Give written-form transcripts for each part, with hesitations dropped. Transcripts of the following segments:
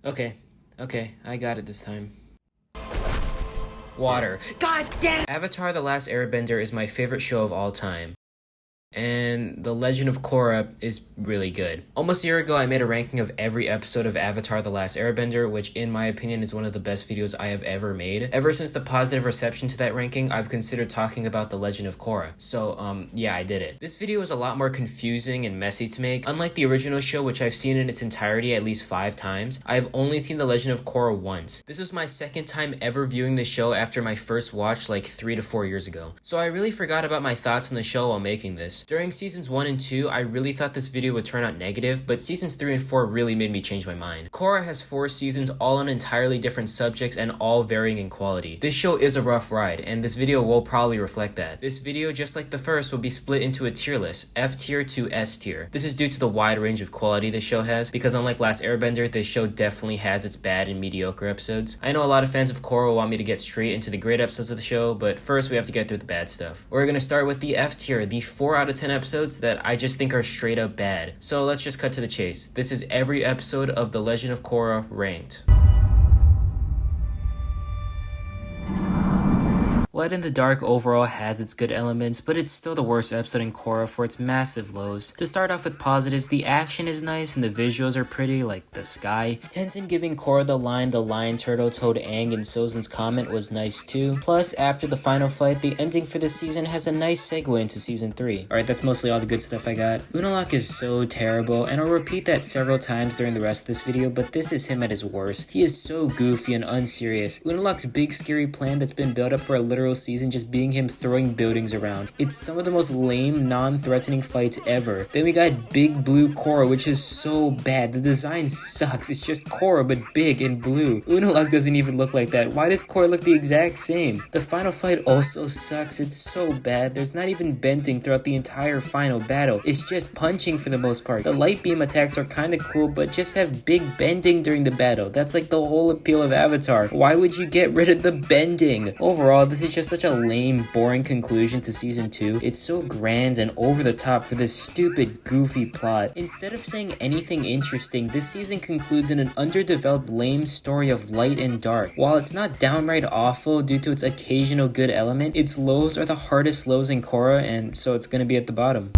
Okay, I got it this time. Water. God damn! Avatar: The Last Airbender is my favorite show of all time. And The Legend of Korra is really good. Almost a year ago, I made a ranking of every episode of Avatar: The Last Airbender, which in my opinion is one of the best videos I have ever made. Ever since the positive reception to that ranking, I've considered talking about The Legend of Korra. So, yeah, I did it. This video is a lot more confusing and messy to make. Unlike the original show, which I've seen in its entirety at least 5 times, I have only seen The Legend of Korra once. This was my second time ever viewing the show after my first watch like 3 to 4 years ago. So I really forgot about my thoughts on the show while making this. During seasons 1 and 2, I really thought this video would turn out negative, but seasons 3 and 4 really made me change my mind. Korra has 4 seasons, all on entirely different subjects and all varying in quality. This show is a rough ride, and this video will probably reflect that. This video, just like the first, will be split into a tier list, F tier to S tier. This is due to the wide range of quality this show has, because unlike Last Airbender, this show definitely has its bad and mediocre episodes. I know a lot of fans of Korra want me to get straight into the great episodes of the show, but first we have to get through the bad stuff. We're gonna start with the F tier, the 4 out of 10 episodes that I just think are straight up bad. So let's just cut to the chase. This is every episode of The Legend of Korra ranked. Light in the Dark overall has its good elements, but it's still the worst episode in Korra for its massive lows. To start off with positives, the action is nice and the visuals are pretty, like the sky. Tenzin giving Korra the lion turtle told Aang in Sozin's comment was nice too. Plus, after the final fight, the ending for this season has a nice segue into season 3. Alright, that's mostly all the good stuff I got. Unalaq is so terrible, and I'll repeat that several times during the rest of this video, but this is him at his worst. He is so goofy and unserious. Unalaq's big scary plan that's been built up for a literal season just being him throwing buildings around. It's some of the most lame, non-threatening fights ever. Then we got Big Blue Korra, which is so bad. The design sucks. It's just Korra, but big and blue. Unalaq doesn't even look like that. Why does Korra look the exact same? The final fight also sucks. It's so bad. There's not even bending throughout the entire final battle. It's just punching for the most part. The light beam attacks are kinda cool, but just have big bending during the battle. That's like the whole appeal of Avatar. Why would you get rid of the bending? Overall, this is just such a lame, boring conclusion to season 2. It's so grand and over the top for this stupid, goofy plot. Instead of saying anything interesting, this season concludes in an underdeveloped, lame story of light and dark. While it's not downright awful due to its occasional good element, its lows are the hardest lows in Korra, and so it's gonna be at the bottom.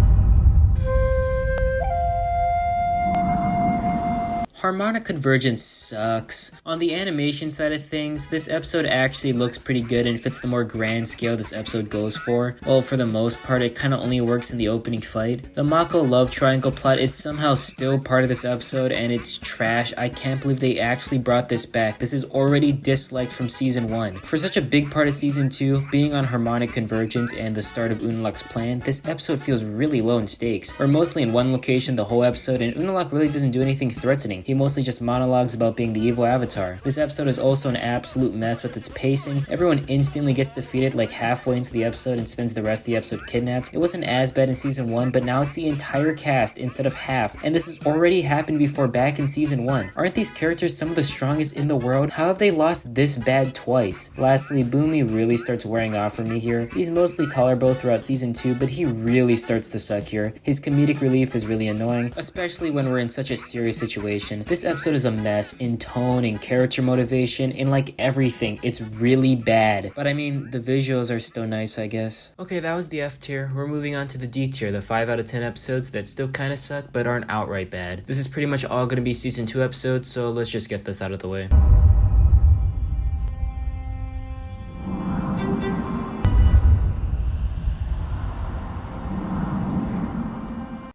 Harmonic Convergence sucks. On the animation side of things, this episode actually looks pretty good and fits the more grand scale this episode goes for. Well, for the most part, it kinda only works in the opening fight. The Mako love triangle plot is somehow still part of this episode, and it's trash. I can't believe they actually brought this back. This is already disliked from season 1. For such a big part of season 2, being on Harmonic Convergence and the start of Unalaq's plan, this episode feels really low in stakes. We're mostly in one location the whole episode, and Unalaq really doesn't do anything threatening. He mostly just monologues about being the evil avatar. This episode is also an absolute mess with its pacing. Everyone instantly gets defeated like halfway into the episode and spends the rest of the episode kidnapped. It wasn't as bad in season 1, but now it's the entire cast instead of half, and this has already happened before back in season 1. Aren't these characters some of the strongest in the world? How have they lost this bad twice? Lastly, Boomy really starts wearing off for me here. He's mostly tolerable throughout season 2, but he really starts to suck here. His comedic relief is really annoying, especially when we're in such a serious situation. This episode is a mess in tone and character motivation, in like everything. It's really bad. But I mean, the visuals are still nice, I guess. Okay, that was the F tier. We're moving on to the D tier, the 5 out of 10 episodes that still kinda suck but aren't outright bad. This is pretty much all gonna be season 2 episodes, so let's just get this out of the way.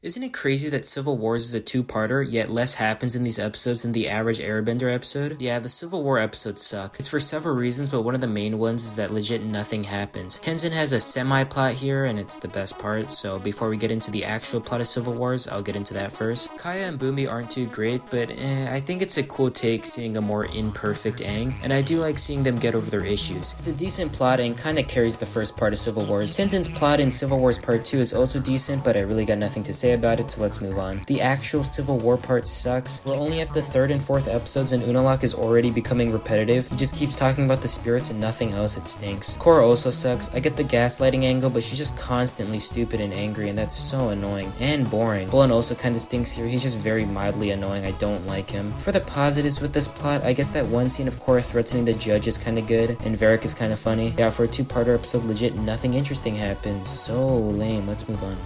Isn't it crazy that Civil Wars is a 2-parter, yet less happens in these episodes than the average Airbender episode? Yeah, the Civil War episodes suck. It's for several reasons, but one of the main ones is that legit nothing happens. Tenzin has a semi-plot here, and it's the best part, so before we get into the actual plot of Civil Wars, I'll get into that first. Kaya and Boomy aren't too great, but I think it's a cool take seeing a more imperfect Aang, and I do like seeing them get over their issues. It's a decent plot and kinda carries the first part of Civil Wars. Tenzin's plot in Civil Wars Part 2 is also decent, but I really got nothing to say about about it, so let's move on. The actual Civil War part sucks. We're only at the 3rd and 4th episodes and Unalaq is already becoming repetitive. He just keeps talking about the spirits and nothing else. It stinks. Korra also sucks. I get the gaslighting angle, but she's just constantly stupid and angry, and that's so annoying and boring. Bolin also kinda stinks here. He's just very mildly annoying. I don't like him. For the positives with this plot, I guess that one scene of Korra threatening the judge is kinda good, and Varric is kinda funny. Yeah, for a 2-parter episode, legit nothing interesting happens. So lame. Let's move on.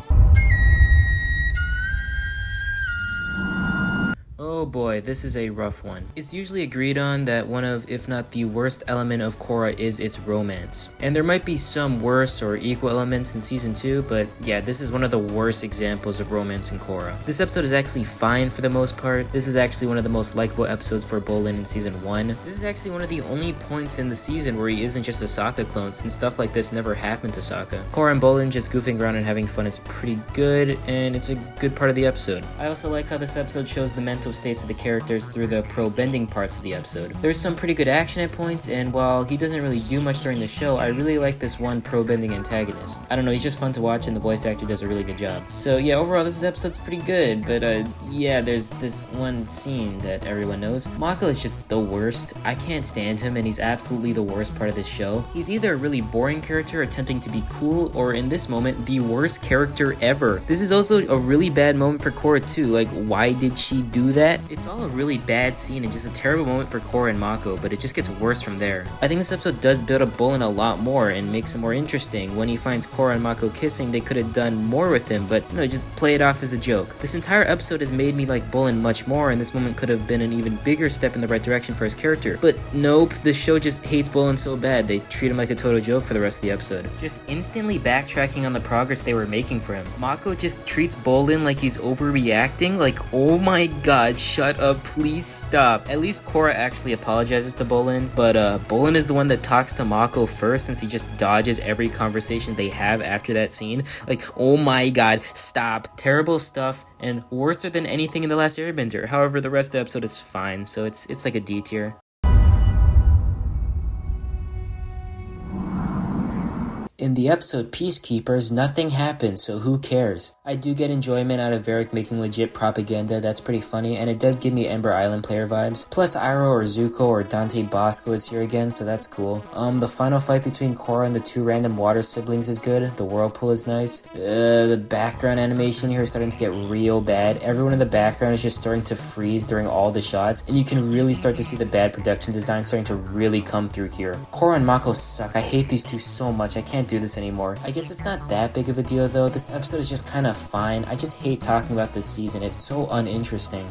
Oh boy, this is a rough one. It's usually agreed on that one of, if not the worst element of Korra is its romance. And there might be some worse or equal elements in season 2, but yeah, this is one of the worst examples of romance in Korra. This episode is actually fine for the most part. This is actually one of the most likable episodes for Bolin in season 1. This is actually one of the only points in the season where he isn't just a Sokka clone, since stuff like this never happened to Sokka. Korra and Bolin just goofing around and having fun is pretty good, and it's a good part of the episode. I also like how this episode shows the mental states of the characters through the pro-bending parts of the episode. There's some pretty good action at points, and while he doesn't really do much during the show, I really like this one pro-bending antagonist. I don't know, he's just fun to watch and the voice actor does a really good job. So yeah, overall this episode's pretty good, but yeah, there's this one scene that everyone knows. Mako is just the worst. I can't stand him and he's absolutely the worst part of this show. He's either a really boring character attempting to be cool, or in this moment, the worst character ever. This is also a really bad moment for Korra too. Like, why did she do that? It's all a really bad scene and just a terrible moment for Korra and Mako, but it just gets worse from there. I think this episode does build up Bolin a lot more and makes him more interesting. When he finds Korra and Mako kissing, they could have done more with him, but no, just play it off as a joke. This entire episode has made me like Bolin much more, and this moment could have been an even bigger step in the right direction for his character. But nope, the show just hates Bolin so bad, they treat him like a total joke for the rest of the episode. Just instantly backtracking on the progress they were making for him. Mako just treats Bolin like he's overreacting, like, oh my god, shut up, please stop. At least Korra actually apologizes to Bolin, but Bolin is the one that talks to Mako first, since he just dodges every conversation they have after that scene. Like, oh my god, stop. Terrible stuff, and worse than anything in The Last Airbender. However, the rest of the episode is fine, so it's like a D tier. In the episode Peacekeepers, nothing happens, so who cares? I do get enjoyment out of Varric making legit propaganda, that's pretty funny, and it does give me Ember Island player vibes. Plus Iroh or Zuko or Dante Bosco is here again, so that's cool. The final fight between Korra and the 2 random water siblings is good, the whirlpool is nice. The background animation here is starting to get real bad. Everyone in the background is just starting to freeze during all the shots, and you can really start to see the bad production design starting to really come through here. Korra and Mako suck, I hate these two so much, I can't do this anymore. I guess it's not that big of a deal though, this episode is just kinda fine. I just hate talking about this season, it's so uninteresting.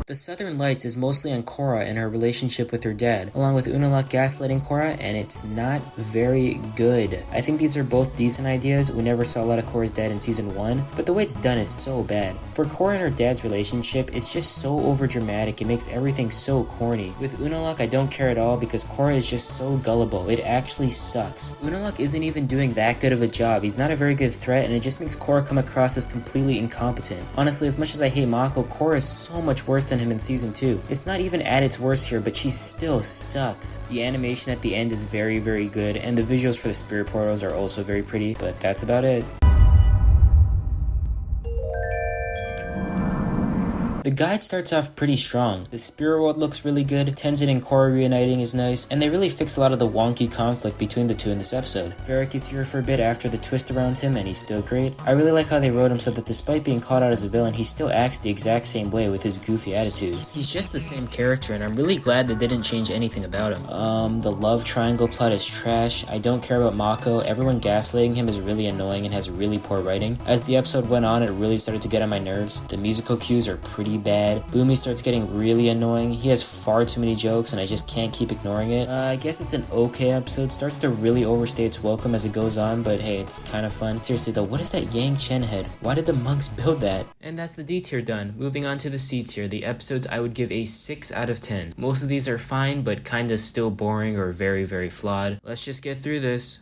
The Southern Lights is mostly on Korra and her relationship with her dad, along with Unalaq gaslighting Korra, and it's not very good. I think these are both decent ideas. We never saw a lot of Korra's dad in season 1, but the way it's done is so bad. For Korra and her dad's relationship, it's just so overdramatic, it makes everything so corny. With Unalaq, I don't care at all because Korra is just so gullible, it actually sucks. Unalaq isn't even doing that good of a job, he's not a very good threat, and it just makes Korra come across as completely incompetent. Honestly, as much as I hate Mako, Korra is so much worse than him in season 2. It's not even at its worst here, but she still sucks. The animation at the end is very, very good, and the visuals for the spirit portals are also very pretty, but that's about it. The guide starts off pretty strong. The spirit world looks really good, Tenzin and Korra reuniting is nice, and they really fix a lot of the wonky conflict between the two in this episode. Varric is here for a bit after the twist around him, and he's still great. I really like how they wrote him so that despite being called out as a villain, he still acts the exact same way with his goofy attitude. He's just the same character, and I'm really glad they didn't change anything about him. The love triangle plot is trash. I don't care about Mako. Everyone gaslighting him is really annoying and has really poor writing. As the episode went on, it really started to get on my nerves. The musical cues are pretty bad. Boomy starts getting really annoying. He has far too many jokes and I just can't keep ignoring it. I guess it's an okay episode. Starts to really overstay its welcome as it goes on, but hey, it's kind of fun. Seriously though, what is that Yang Chen head? Why did the monks build that? And that's the D tier done. Moving on to the C tier. The episodes I would give a 6 out of 10. Most of these are fine, but kinda still boring or very, very flawed. Let's just get through this.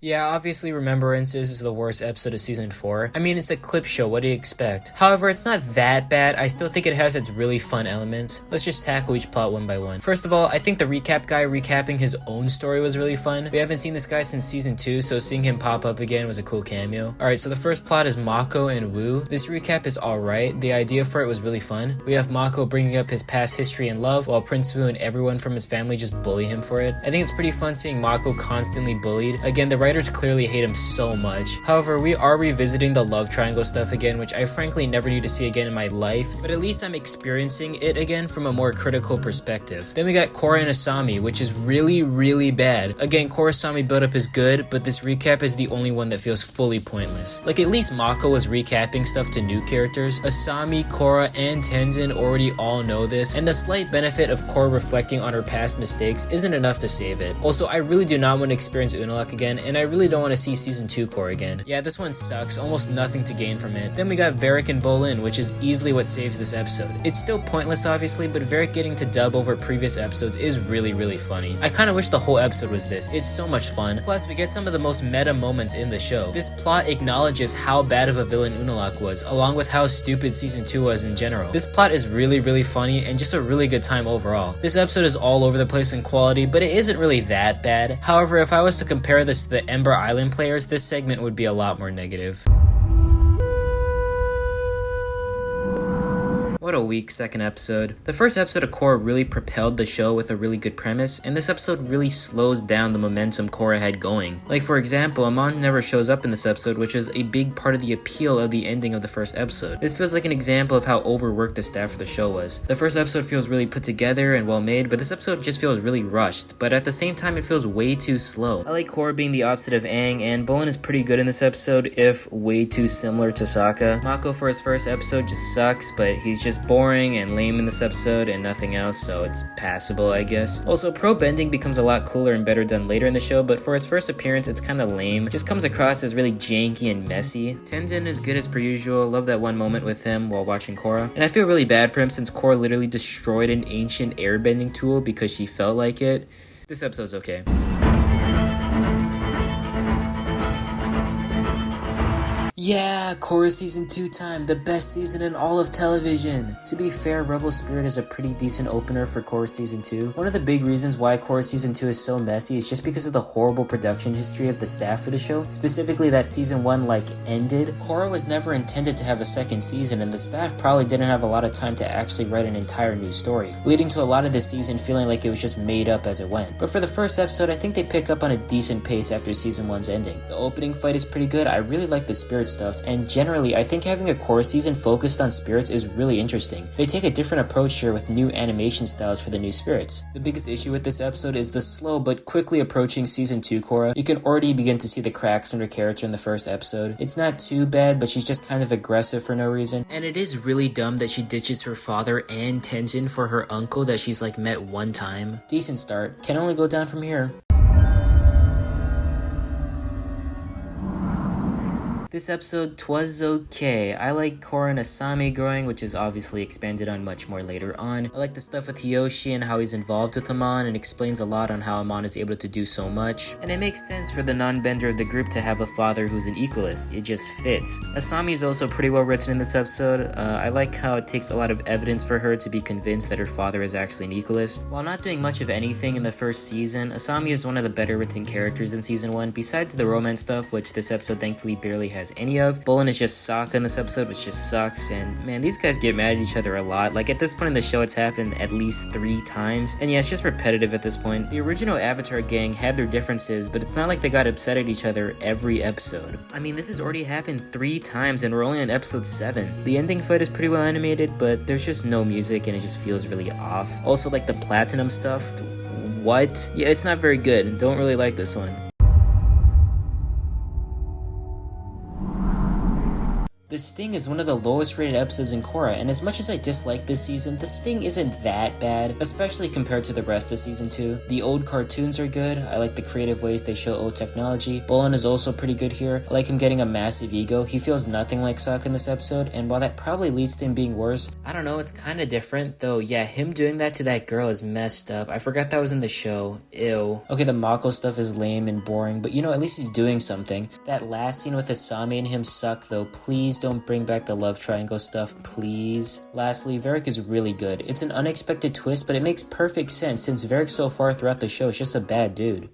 Yeah, obviously Remembrances is the worst episode of season 4. I mean, it's a clip show, what do you expect? However, it's not that bad. I still think it has its really fun elements. Let's just tackle each plot one by one. First of all, I think the recap guy recapping his own story was really fun. We haven't seen this guy since season 2, so seeing him pop up again was a cool cameo. Alright, so the first plot is Mako and Wu. This recap is alright. The idea for it was really fun. We have Mako bringing up his past history and love, while Prince Wu and everyone from his family just bully him for it. I think it's pretty fun seeing Mako constantly bullied. Again, the writers clearly hate him so much. However, we are revisiting the love triangle stuff again, which I frankly never need to see again in my life, but at least I'm experiencing it again from a more critical perspective. Then we got Korra and Asami, which is really bad. Again, Korra-Asami build-up is good, but this recap is the only one that feels fully pointless. Like, at least Mako was recapping stuff to new characters. Asami, Korra, and Tenzin already all know this, and the slight benefit of Korra reflecting on her past mistakes isn't enough to save it. Also, I really do not want to experience Unalaq again, and I really don't want to see season 2 Korra again. Yeah, this one sucks, almost nothing to gain from it. Then we got Varric and Bolin, which is easily what saves this episode. It's still pointless obviously, but Varric getting to dub over previous episodes is really funny. I kinda wish the whole episode was this. It's so much fun. Plus, we get some of the most meta moments in the show. This plot acknowledges how bad of a villain Unalaq was, along with how stupid season 2 was in general. This plot is really funny and just a really good time overall. This episode is all over the place in quality, but it isn't really that bad. However, if I was to compare this to the Ember Island players, this segment would be a lot more negative. What a weak second episode. The first episode of Korra really propelled the show with a really good premise, and this episode really slows down the momentum Korra had going. Like, for example, Amon never shows up in this episode, which is a big part of the appeal of the ending of the first episode. This feels like an example of how overworked the staff for the show was. The first episode feels really put together and well made, but this episode just feels really rushed, but at the same time it feels way too slow. I like Korra being the opposite of Aang, and Bolin is pretty good in this episode, if way too similar to Sokka. Mako for his first episode just sucks, but he's just boring and lame in this episode and nothing else, so it's passable, I guess. Also, Pro Bending becomes a lot cooler and better done later in the show, but for his first appearance, it's kinda lame. Just comes across as really janky and messy. Tenzin is good as per usual. Love that one moment with him while watching Korra. And I feel really bad for him since Korra literally destroyed an ancient airbending tool because she felt like it. This episode's okay. Yeah, Korra Season 2 time, the best season in all of television! To be fair, Rebel Spirit is a pretty decent opener for Korra Season 2. One of the big reasons why Korra Season 2 is so messy is just because of the horrible production history of the staff for the show, specifically that Season 1 ended. Korra was never intended to have a second season, and the staff probably didn't have a lot of time to actually write an entire new story, leading to a lot of this season feeling like it was just made up as it went. But for the first episode, I think they pick up on a decent pace after Season 1's ending. The opening fight is pretty good. I really like the Spirit stuff, and generally I think having a Korra season focused on spirits is really interesting. They take a different approach here with new animation styles for the new spirits. The biggest issue with this episode is the slow but quickly approaching season 2 Korra. You can already begin to see the cracks in her character in the first episode. It's not too bad, but she's just kind of aggressive for no reason, and it is really dumb that she ditches her father and Tenzin for her uncle that she's met one time. Decent start, can only go down from here. This episode twas okay. I like Korra and Asami growing, which is obviously expanded on much more later on. I like the stuff with Hiyoshi and how he's involved with Amon and explains a lot on how Amon is able to do so much. And it makes sense for the non-bender of the group to have a father who's an equalist. It just fits. Asami is also pretty well written in this episode. I like how it takes a lot of evidence for her to be convinced that her father is actually an equalist. While not doing much of anything in the first season, Asami is one of the better written characters in season 1, besides the romance stuff, which this episode thankfully barely has any of. Bolin is just Sokka in this episode, which just sucks, and man, these guys get mad at each other a lot. At this point in the show, it's happened at least 3 times, and yeah, it's just repetitive at this point. The original Avatar gang had their differences, but it's not like they got upset at each other every episode. I mean, this has already happened 3 times, and we're only on episode 7. The ending fight is pretty well animated, but there's just no music, and it just feels really off. Also, the platinum stuff, what? Yeah, it's not very good. Don't really like this one. The Sting is one of the lowest rated episodes in Korra, and as much as I dislike this season, the Sting isn't that bad, especially compared to the rest of season 2. The old cartoons are good, I like the creative ways they show old technology. Bolin is also pretty good here, I like him getting a massive ego. He feels nothing like Sokka in this episode, and while that probably leads to him being worse, I don't know, it's kinda different, though yeah, him doing that to that girl is messed up. I forgot that was in the show. Ew. Okay, the Mako stuff is lame and boring, but you know, at least he's doing something. That last scene with Asami and him suck though. Please don't bring back the love triangle stuff, please. Lastly, Varrick is really good. It's an unexpected twist, but it makes perfect sense since Varrick so far throughout the show is just a bad dude.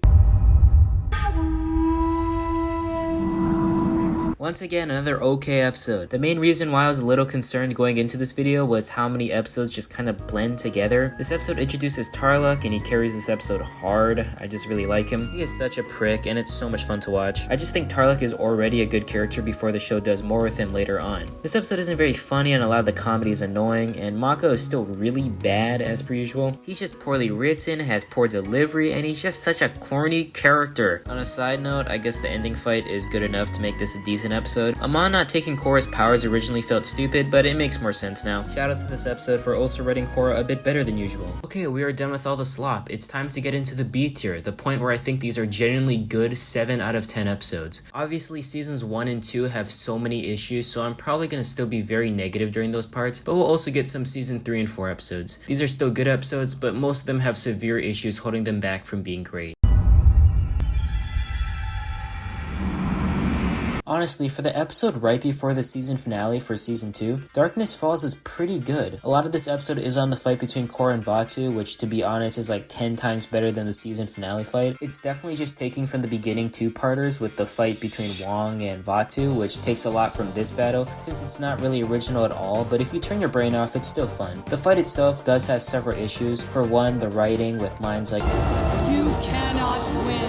Once again, another okay episode. The main reason why I was a little concerned going into this video was how many episodes just kind of blend together. This episode introduces Tarlok and he carries this episode hard. I just really like him. He is such a prick and it's so much fun to watch. I just think Tarlok is already a good character before the show does more with him later on. This episode isn't very funny and a lot of the comedy is annoying, and Mako is still really bad as per usual. He's just poorly written, has poor delivery, and he's just such a corny character. On a side note, I guess the ending fight is good enough to make this a decent episode. Amon not taking Korra's powers originally felt stupid, but it makes more sense now. Shoutouts to this episode for also writing Korra a bit better than usual. Okay, we are done with all the slop. It's time to get into the B tier, the point where I think these are genuinely good 7 out of 10 episodes. Obviously, seasons 1 and 2 have so many issues, so I'm probably gonna still be very negative during those parts, but we'll also get some season 3 and 4 episodes. These are still good episodes, but most of them have severe issues holding them back from being great. Honestly, for the episode right before the season finale for season 2, Darkness Falls is pretty good. A lot of this episode is on the fight between Korra and Vaatu, which to be honest is like 10 times better than the season finale fight. It's definitely just taking from the beginning two-parters with the fight between Wong and Vaatu, which takes a lot from this battle, since it's not really original at all, but if you turn your brain off, it's still fun. The fight itself does have several issues. For one, the writing with lines like, "You cannot win,"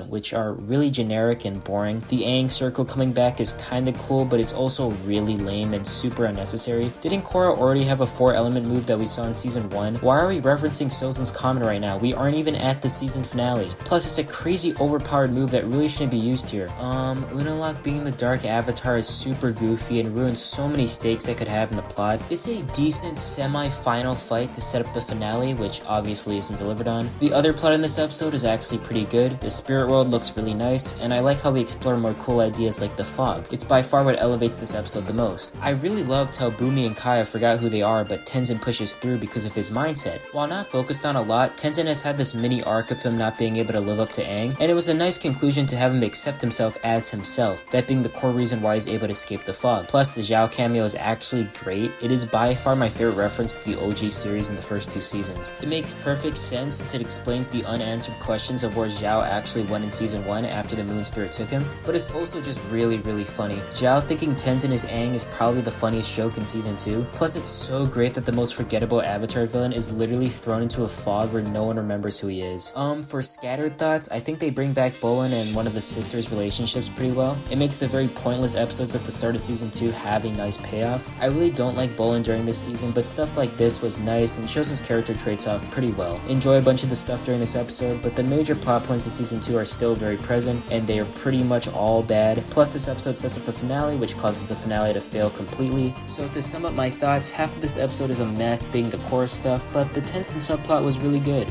which are really generic and boring. The Aang circle coming back is kinda cool, but it's also really lame and super unnecessary. Didn't Korra already have a 4-element move that we saw in season 1? Why are we referencing Sozin's comment right now? We aren't even at the season finale. Plus, it's a crazy overpowered move that really shouldn't be used here. Unalaq being the Dark Avatar is super goofy and ruins so many stakes I could have in the plot. It's a decent semi-final fight to set up the finale, which obviously isn't delivered on. The other plot in this episode is actually pretty good. The spirit world looks really nice, and I like how we explore more cool ideas like the fog. It's by far what elevates this episode the most. I really loved how Bumi and Kaya forgot who they are, but Tenzin pushes through because of his mindset. While not focused on a lot, Tenzin has had this mini arc of him not being able to live up to Aang, and it was a nice conclusion to have him accept himself as himself, that being the core reason why he's able to escape the fog. Plus, the Zhao cameo is actually great. It is by far my favorite reference to the OG series in the first 2 seasons. It makes perfect sense since it explains the unanswered questions of where Zhao actually went in season 1 after the moon spirit took him, but it's also just really funny. Zhao thinking Tenzin is Aang is probably the funniest joke in season 2. Plus, it's so great that the most forgettable Avatar villain is literally thrown into a fog where no one remembers who he is. For scattered thoughts, I think they bring back Bolin and one of the sisters' relationships pretty well. It makes the very pointless episodes at the start of season 2 have a nice payoff. I really don't like Bolin during this season, but stuff like this was nice and shows his character traits off pretty well. Enjoy a bunch of the stuff during this episode, but the major plot points of season 2 are still very present, and they are pretty much all bad. Plus, this episode sets up the finale, which causes the finale to fail completely. So to sum up my thoughts, half of this episode is a mess being the core stuff, but the Tenzin subplot was really good.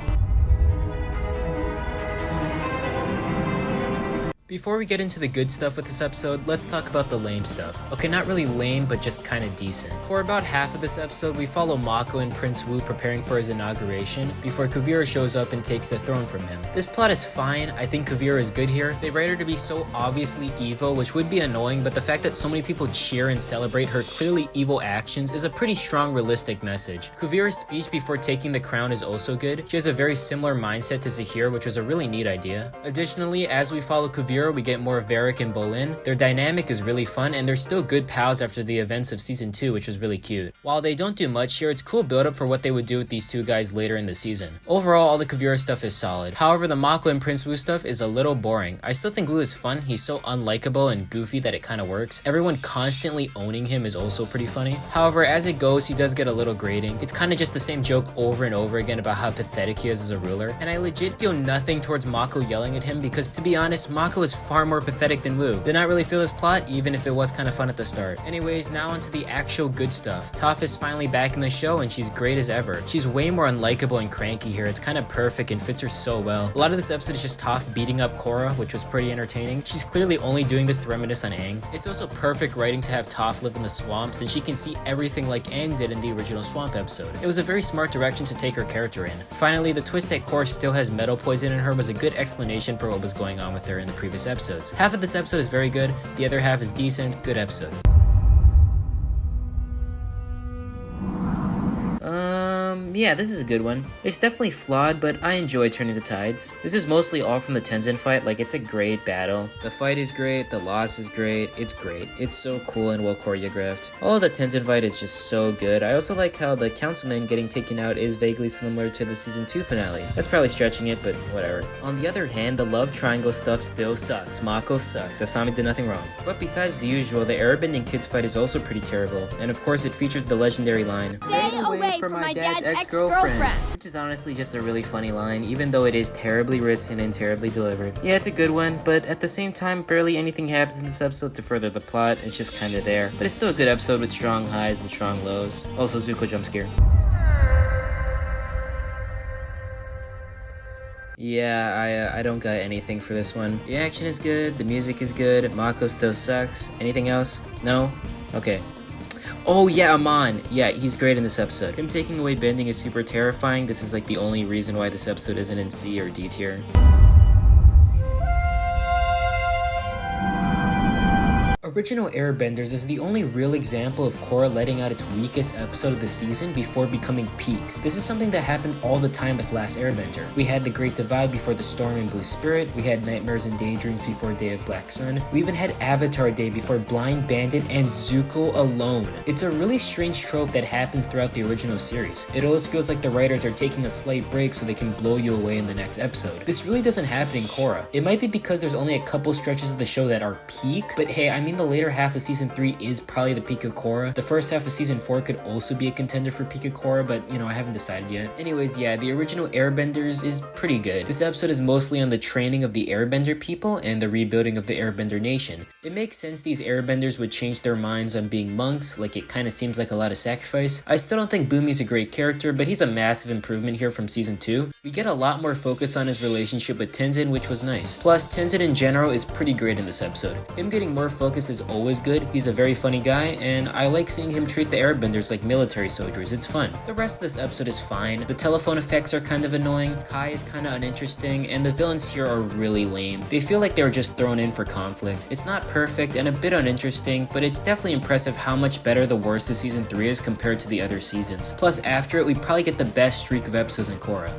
Before we get into the good stuff with this episode, let's talk about the lame stuff. Okay, not really lame, but just kinda decent. For about half of this episode, we follow Mako and Prince Wu preparing for his inauguration before Kuvira shows up and takes the throne from him. This plot is fine. I think Kuvira is good here. They write her to be so obviously evil, which would be annoying, but the fact that so many people cheer and celebrate her clearly evil actions is a pretty strong, realistic message. Kuvira's speech before taking the crown is also good. She has a very similar mindset to Zahir, which was a really neat idea. Additionally, as we follow Kuvira, we get more of Varrick and Bolin. Their dynamic is really fun, and they're still good pals after the events of season 2, which was really cute. While they don't do much here, it's cool build up for what they would do with these two guys later in the season. Overall, all the Kuvira stuff is solid. However, the Mako and Prince Wu stuff is a little boring. I still think Wu is fun. He's so unlikable and goofy that it kinda works. Everyone constantly owning him is also pretty funny. However, as it goes, he does get a little grating. It's kinda just the same joke over and over again about how pathetic he is as a ruler, and I legit feel nothing towards Mako yelling at him because, to be honest, Mako is far more pathetic than Wu. Did not really feel this plot, even if it was kind of fun at the start. Anyways, now onto the actual good stuff. Toph is finally back in the show and she's great as ever. She's way more unlikable and cranky here. It's kind of perfect and fits her so well. A lot of this episode is just Toph beating up Korra, which was pretty entertaining. She's clearly only doing this to reminisce on Aang. It's also perfect writing to have Toph live in the swamps and she can see everything like Aang did in the original swamp episode. It was a very smart direction to take her character in. Finally, the twist that Korra still has metal poison in her was a good explanation for what was going on with her in the previous episodes. Half of this episode is very good, the other half is decent, good episode. Yeah, this is a good one. It's definitely flawed, but I enjoy turning the tides. This is mostly all from the Tenzin fight, like it's a great battle. The fight is great, the loss is great, it's so cool and well choreographed. All the Tenzin fight is just so good. I also like how the councilman getting taken out is vaguely similar to the season 2 finale. That's probably stretching it, but whatever. On the other hand, the love triangle stuff still sucks. Mako sucks, Asami did nothing wrong. But besides the usual, the airbending kids fight is also pretty terrible, and of course it features the legendary line, "Stay away from my dad's ex-girlfriend," which is honestly just a really funny line, even though it is terribly written and terribly delivered. Yeah, it's a good one, but at the same time, barely anything happens in this episode to further the plot. It's just kinda there. But it's still a good episode with strong highs and strong lows. Also, Zuko jump scare. Yeah, I don't got anything for this one. The action is good, the music is good, Mako still sucks. Anything else? No? Okay. Oh yeah, Amon. Yeah, he's great in this episode. Him taking away bending is super terrifying. This is like the only reason why this episode isn't in C or D tier. Original Airbenders is the only real example of Korra letting out its weakest episode of the season before becoming peak. This is something that happened all the time with Last Airbender. We had the Great Divide before the Storm in Blue Spirit, we had Nightmares and Daydreams before Day of Black Sun, we even had Avatar Day before Blind Bandit and Zuko alone. It's a really strange trope that happens throughout the original series. It always feels like the writers are taking a slight break so they can blow you away in the next episode. This really doesn't happen in Korra. It might be because there's only a couple stretches of the show that are peak, but hey, I mean the later half of season 3 is probably the peak of Korra. The first half of season 4 could also be a contender for peak of Korra, but you know, I haven't decided yet. Anyways, yeah, the original Airbenders is pretty good. This episode is mostly on the training of the Airbender people and the rebuilding of the Airbender nation. It makes sense these Airbenders would change their minds on being monks, like it kinda seems like a lot of sacrifice. I still don't think Bumi's a great character, but he's a massive improvement here from season 2. We get a lot more focus on his relationship with Tenzin, which was nice. Plus, Tenzin in general is pretty great in this episode. Him getting more focus is always good. He's a very funny guy, and I like seeing him treat the Airbenders like military soldiers. It's fun. The rest of this episode is fine. The telephone effects are kind of annoying, Kai is kind of uninteresting, and the villains here are really lame. They feel like they were just thrown in for conflict. It's not perfect and a bit uninteresting, but it's definitely impressive how much better the worst of season 3 is compared to the other seasons. Plus, after it, we probably get the best streak of episodes in Korra.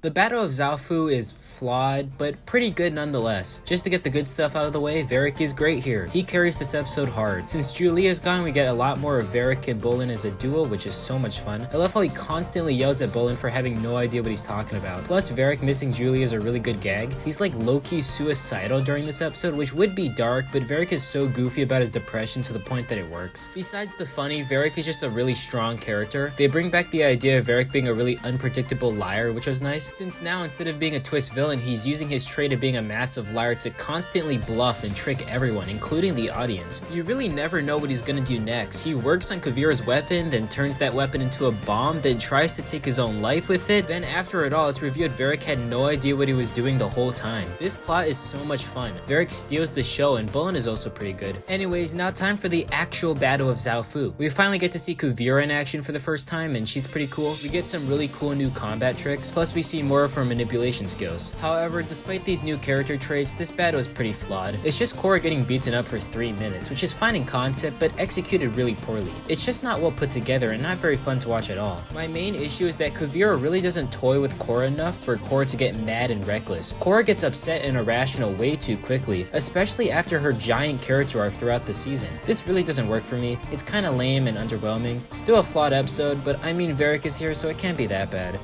The Battle of Zaofu is flawed, but pretty good nonetheless. Just to get the good stuff out of the way, Varrick is great here. He carries this episode hard. Since Julia is gone, we get a lot more of Varrick and Bolin as a duo, which is so much fun. I love how he constantly yells at Bolin for having no idea what he's talking about. Plus, Varrick missing Julia is a really good gag. He's like low-key suicidal during this episode, which would be dark, but Varrick is so goofy about his depression to the point that it works. Besides the funny, Varrick is just a really strong character. They bring back the idea of Varrick being a really unpredictable liar, which was nice. Since now, instead of being a twist villain, he's using his trait of being a massive liar to constantly bluff and trick everyone, including the audience. You really never know what he's gonna do next. He works on Kavira's weapon, then turns that weapon into a bomb, then tries to take his own life with it. Then after it all, it's revealed Varrick had no idea what he was doing the whole time. This plot is so much fun. Varrick steals the show, and Bolin is also pretty good. Anyways, now time for the actual Battle of Zaofu. We finally get to see Kuvira in action for the first time, and she's pretty cool. We get some really cool new combat tricks, plus we see more of her manipulation skills. However, despite these new character traits, this battle is pretty flawed. It's just Korra getting beaten up for 3 minutes, which is fine in concept, but executed really poorly. It's just not well put together and not very fun to watch at all. My main issue is that Kuvira really doesn't toy with Korra enough for Korra to get mad and reckless. Korra gets upset and irrational way too quickly, especially after her giant character arc throughout the season. This really doesn't work for me. It's kinda lame and underwhelming. Still a flawed episode, but I mean Varrick is here, so it can't be that bad.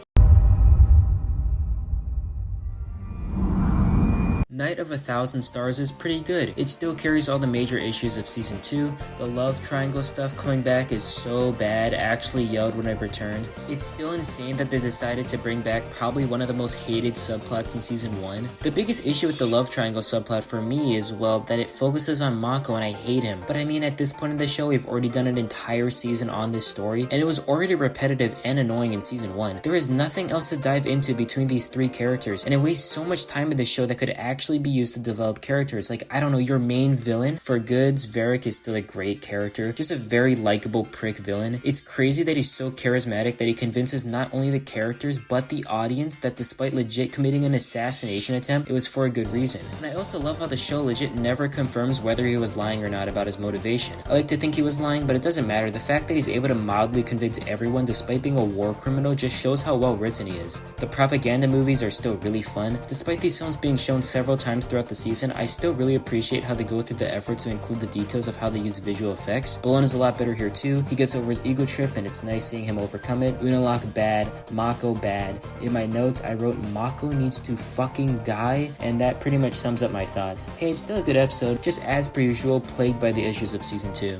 Night of 1,000 Stars is pretty good. It still carries all the major issues of season 2. The love triangle stuff coming back is so bad, I actually yelled when I returned. It's still insane that they decided to bring back probably one of the most hated subplots in season 1. The biggest issue with the love triangle subplot for me is, well, that it focuses on Mako and I hate him. But I mean, at this point in the show, we've already done an entire season on this story, and it was already repetitive and annoying in season 1. There is nothing else to dive into between these 3 characters, and it wastes so much time in the show that could actually be used to develop characters. Like, I don't know, your main villain, for goods, Varric is still a great character, just a very likable prick villain. It's crazy that he's so charismatic that he convinces not only the characters, but the audience that despite legit committing an assassination attempt, it was for a good reason. And I also love how the show legit never confirms whether he was lying or not about his motivation. I like to think he was lying, but it doesn't matter. The fact that he's able to mildly convince everyone despite being a war criminal just shows how well written he is. The propaganda movies are still really fun. Despite these films being shown several times throughout the season, I still really appreciate how they go through the effort to include the details of how they use visual effects. Bolin is a lot better here too. He gets over his ego trip and it's nice seeing him overcome it. Unalaq bad, Mako bad. In my notes I wrote Mako needs to fucking die, and that pretty much sums up my thoughts. Hey, it's still a good episode, just as per usual, plagued by the issues of season 2.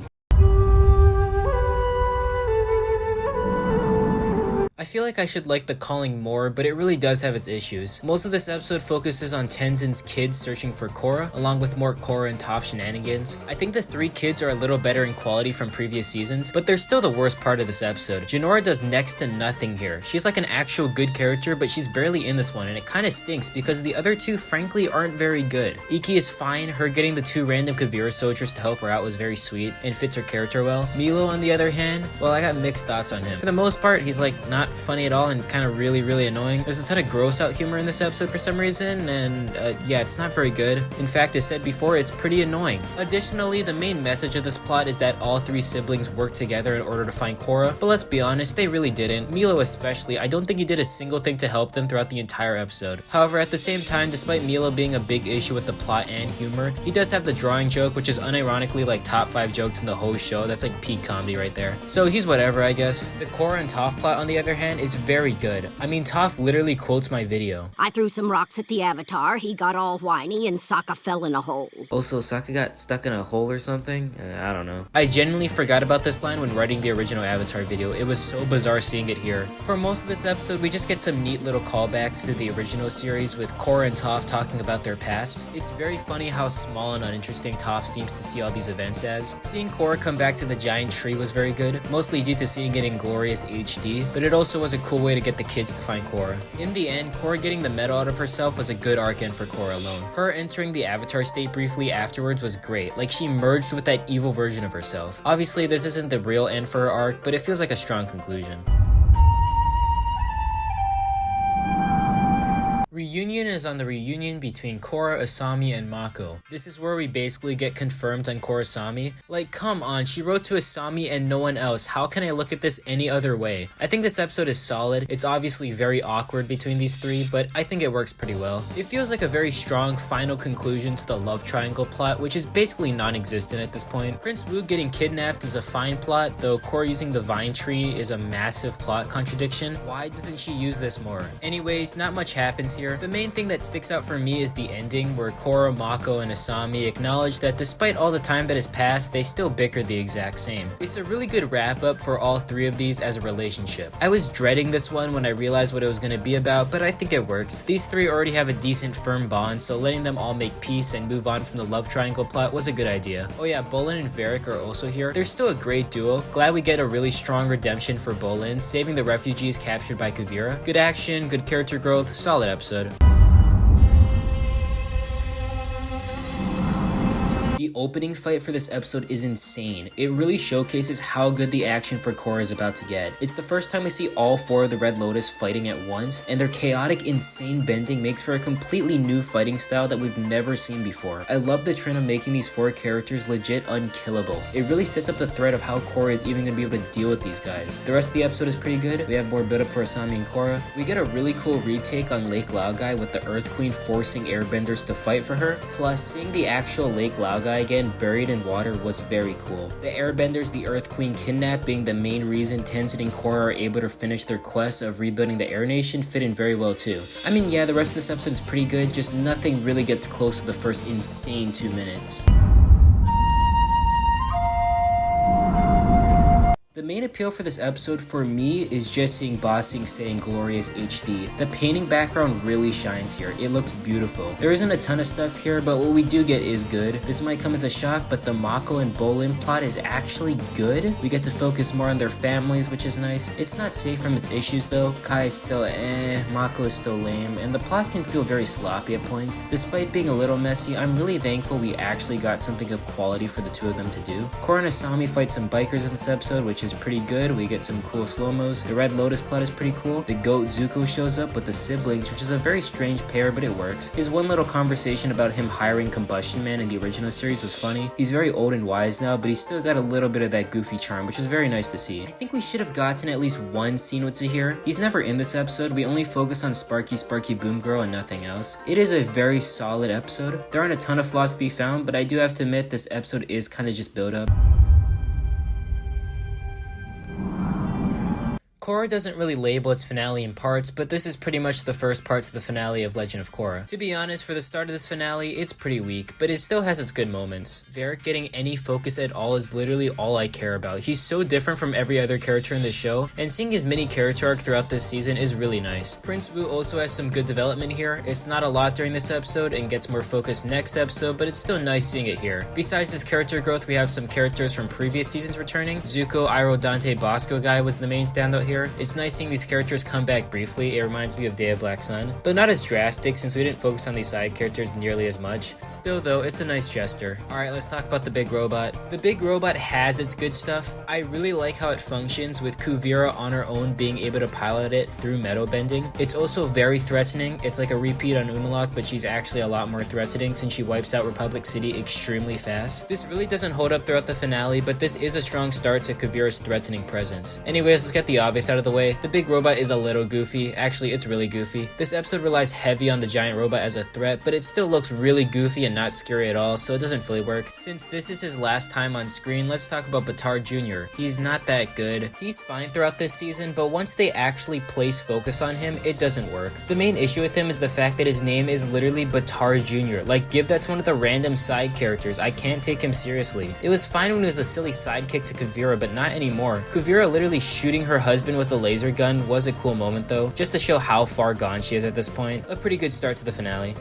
I feel like I should like the calling more, but it really does have its issues. Most of this episode focuses on Tenzin's kids searching for Korra, along with more Korra and Toph shenanigans. I think the 3 kids are a little better in quality from previous seasons, but they're still the worst part of this episode. Jinora does next to nothing here. She's like an actual good character, but she's barely in this one, and it kinda stinks because the other 2 frankly aren't very good. Iki is fine, her getting the 2 random Kavira soldiers to help her out was very sweet, and fits her character well. Milo, on the other hand, well, I got mixed thoughts on him. For the most part, he's like not funny at all and kind of really annoying. There's a ton of gross out humor in this episode for some reason, and yeah, it's not very good. In fact, as said before, it's pretty annoying. Additionally, the main message of this plot is that all 3 siblings work together in order to find Korra, but let's be honest, they really didn't. Milo especially, I don't think he did a single thing to help them throughout the entire episode. However, at the same time, despite Milo being a big issue with the plot and humor, he does have the drawing joke, which is unironically like top 5 jokes in the whole show. That's like peak comedy right there. So he's whatever, I guess. The Korra and Toph plot, on the other hand, is very good. I mean, Toph literally quotes my video. I threw some rocks at the Avatar, he got all whiny, and Sokka fell in a hole. Also, Sokka got stuck in a hole or something? I don't know. I genuinely forgot about this line when writing the original Avatar video. It was so bizarre seeing it here. For most of this episode, we just get some neat little callbacks to the original series with Korra and Toph talking about their past. It's very funny how small and uninteresting Toph seems to see all these events as. Seeing Korra come back to the giant tree was very good, mostly due to seeing it in glorious HD, but it also was a cool way to get the kids to find Korra. In the end, Korra getting the medal out of herself was a good arc end for Korra alone. Her entering the Avatar state briefly afterwards was great, like she merged with that evil version of herself. Obviously, this isn't the real end for her arc, but it feels like a strong conclusion. Reunion is on the reunion between Korra, Asami, and Mako. This is where we basically get confirmed on Korrasami. Like, come on, she wrote to Asami and no one else. How can I look at this any other way? I think this episode is solid. It's obviously very awkward between these 3, but I think it works pretty well. It feels like a very strong final conclusion to the love triangle plot, which is basically non-existent at this point. Prince Wu getting kidnapped is a fine plot, though Korra using the vine tree is a massive plot contradiction. Why doesn't she use this more? Anyways, not much happens here. The main thing that sticks out for me is the ending, where Korra, Mako, and Asami acknowledge that despite all the time that has passed, they still bicker the exact same. It's a really good wrap up for all 3 of these as a relationship. I was dreading this one when I realized what it was going to be about, but I think it works. These 3 already have a decent firm bond, so letting them all make peace and move on from the love triangle plot was a good idea. Oh yeah, Bolin and Varric are also here. They're still a great duo. Glad we get a really strong redemption for Bolin, saving the refugees captured by Kavira. Good action, good character growth, solid episode. The opening fight for this episode is insane. It really showcases how good the action for Korra is about to get. It's the first time we see all 4 of the Red Lotus fighting at once, and their chaotic, insane bending makes for a completely new fighting style that we've never seen before. I love the trend of making these 4 characters legit unkillable. It really sets up the threat of how Korra is even going to be able to deal with these guys. The rest of the episode is pretty good. We have more build up for Asami and Korra. We get a really cool retake on Lake Laogai with the Earth Queen forcing airbenders to fight for her. Plus, seeing the actual Lake Laogai again buried in water was very cool. The airbenders the Earth Queen kidnapped being the main reason Tenzin and Korra are able to finish their quest of rebuilding the Air Nation fit in very well too. I mean, yeah, the rest of this episode is pretty good, just nothing really gets close to the first insane 2 minutes. The main appeal for this episode for me is just seeing Ba Sing Se in glorious HD. The painting background really shines here. It looks beautiful. There isn't a ton of stuff here, but what we do get is good. This might come as a shock, but the Mako and Bolin plot is actually good. We get to focus more on their families, which is nice. It's not safe from its issues though. Kai is still Mako is still lame, and the plot can feel very sloppy at points. Despite being a little messy, I'm really thankful we actually got something of quality for the two of them to do. Korra and Asami fight some bikers in this episode, which is pretty good. We get some cool slow-mos. The Red Lotus plot is pretty cool. The goat Zuko shows up with the siblings, which is a very strange pair, but it works. His one little conversation about him hiring Combustion Man in the original series was funny. He's very old and wise now, but he's still got a little bit of that goofy charm, which is very nice to see. I think we should have gotten at least one scene with Zahir. He's never in this episode. We only focus on Sparky Boom Girl and nothing else. It is a very solid episode. There aren't a ton of flaws to be found, but I do have to admit this episode is kind of just build up. Korra doesn't really label its finale in parts, but this is pretty much the first part to the finale of Legend of Korra. To be honest, for the start of this finale, it's pretty weak, but it still has its good moments. Varrick getting any focus at all is literally all I care about. He's so different from every other character in the show, and seeing his mini character arc throughout this season is really nice. Prince Wu also has some good development here. It's not a lot during this episode and gets more focus next episode, but it's still nice seeing it here. Besides this character growth, we have some characters from previous seasons returning. Zuko, Iroh, Dante, Bosco guy was the main standout here. It's nice seeing these characters come back briefly. It reminds me of Day of Black Sun, though not as drastic since we didn't focus on these side characters nearly as much. Still though, it's a nice gesture. Alright, let's talk about the big robot. The big robot has its good stuff. I really like how it functions, with Kuvira on her own being able to pilot it through metal bending. It's also very threatening. It's like a repeat on Unalaq, but she's actually a lot more threatening since she wipes out Republic City extremely fast. This really doesn't hold up throughout the finale, but this is a strong start to Kuvira's threatening presence. Anyways, let's get the obvious out of the way. The big robot is a little goofy. Actually, it's really goofy. This episode relies heavy on the giant robot as a threat, but it still looks really goofy and not scary at all, so it doesn't fully work. Since this is his last time on screen, let's talk about Batar Jr. He's not that good. He's fine throughout this season, but once they actually place focus on him, it doesn't work. The main issue with him is the fact that his name is literally Batar Jr. Like, give that to one of the random side characters. I can't take him seriously. It was fine when he was a silly sidekick to Kuvira, but not anymore. Kuvira literally shooting her husband with a laser gun was a cool moment though, just to show how far gone she is at this point. A pretty good start to the finale.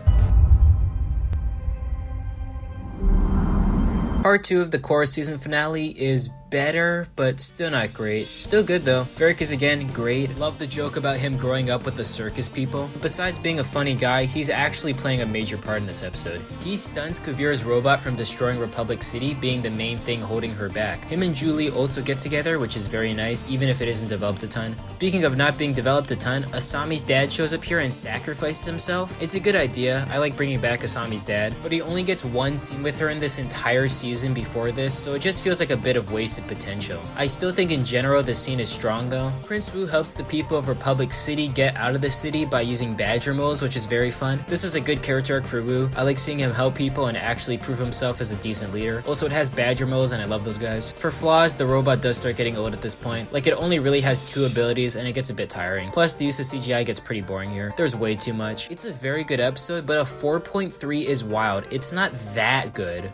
Part 2 of the Korra season finale is better, but still not great. Still good though. Varrick is again great. Love the joke about him growing up with the circus people. But besides being a funny guy, he's actually playing a major part in this episode. He stunts Kuvira's robot from destroying Republic City, being the main thing holding her back. Him and Julie also get together, which is very nice, even if it isn't developed a ton. Speaking of not being developed a ton, Asami's dad shows up here and sacrifices himself. It's a good idea. I like bringing back Asami's dad, but he only gets one scene with her in this entire season before this, so it just feels like a bit of wasted potential. I still think in general the scene is strong though. Prince Wu helps the people of Republic City get out of the city by using badger moles, which is very fun. This is a good character arc for Wu. I like seeing him help people and actually prove himself as a decent leader. Also, it has badger moles and I love those guys. For flaws, the robot does start getting old at this point. Like, it only really has 2 abilities and it gets a bit tiring. Plus, the use of CGI gets pretty boring here. There's way too much. It's a very good episode, but a 4.3 is wild. It's not that good.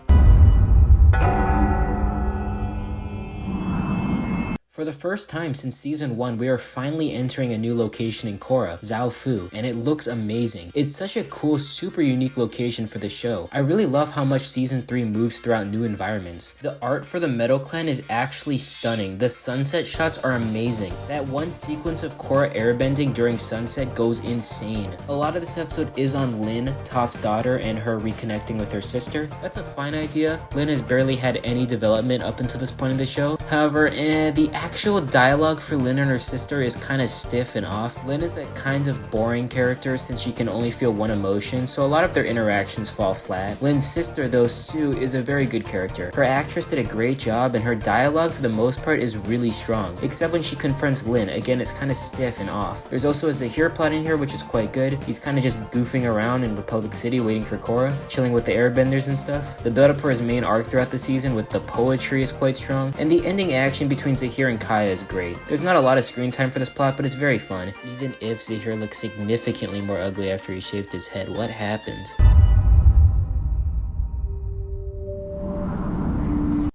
For the first time since season 1, we are finally entering a new location in Korra, Zaofu, and it looks amazing. It's such a cool, super unique location for the show. I really love how much season 3 moves throughout new environments. The art for the Metal Clan is actually stunning. The sunset shots are amazing. That one sequence of Korra airbending during sunset goes insane. A lot of this episode is on Lin, Toph's daughter, and her reconnecting with her sister. That's a fine idea. Lin has barely had any development up until this point in the show. However, the actual dialogue for Lin and her sister is kind of stiff and off. Lin is a kind of boring character since she can only feel one emotion, so a lot of their interactions fall flat. Lin's sister though, Sue, is a very good character. Her actress did a great job and her dialogue for the most part is really strong, except when she confronts Lin. Again, it's kind of stiff and off. There's also a Zahir plot in here which is quite good. He's kind of just goofing around in Republic City waiting for Korra, chilling with the airbenders and stuff. The build up for his main arc throughout the season with the poetry is quite strong, and the ending action between Zahir and Kaya is great. There's not a lot of screen time for this plot, but it's very fun, even if Zahir looks significantly more ugly after he shaved his head. What happened?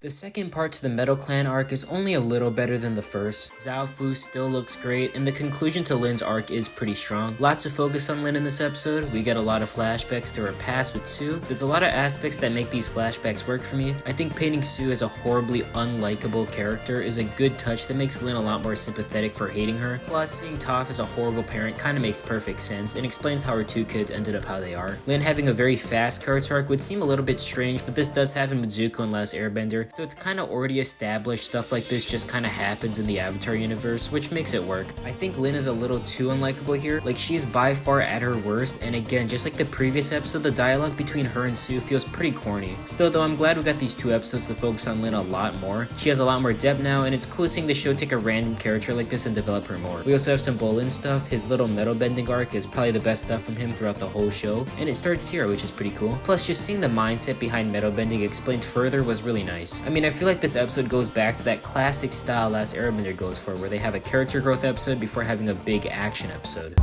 The second part to the Metal Clan arc is only a little better than the first. Zhao Fu still looks great, and the conclusion to Lin's arc is pretty strong. Lots of focus on Lin in this episode. We get a lot of flashbacks to her past with Sue. There's a lot of aspects that make these flashbacks work for me. I think painting Sue as a horribly unlikable character is a good touch that makes Lin a lot more sympathetic for hating her. Plus, seeing Toph as a horrible parent kind of makes perfect sense and explains how her two kids ended up how they are. Lin having a very fast character arc would seem a little bit strange, but this does happen with Zuko in Last Airbender, so it's kind of already established. Stuff like this just kind of happens in the Avatar universe, which makes it work. I think Lin is a little too unlikable here. Like, she is by far at her worst, and again, just like the previous episode, the dialogue between her and Sue feels pretty corny. Still though, I'm glad we got these two episodes to focus on Lin a lot more. She has a lot more depth now, and it's cool seeing the show take a random character like this and develop her more. We also have some Bolin stuff. His little metal bending arc is probably the best stuff from him throughout the whole show, and it starts here, which is pretty cool. Plus, just seeing the mindset behind metal bending explained further was really nice. I mean, I feel like this episode goes back to that classic style Last Airbender goes for, where they have a character growth episode before having a big action episode.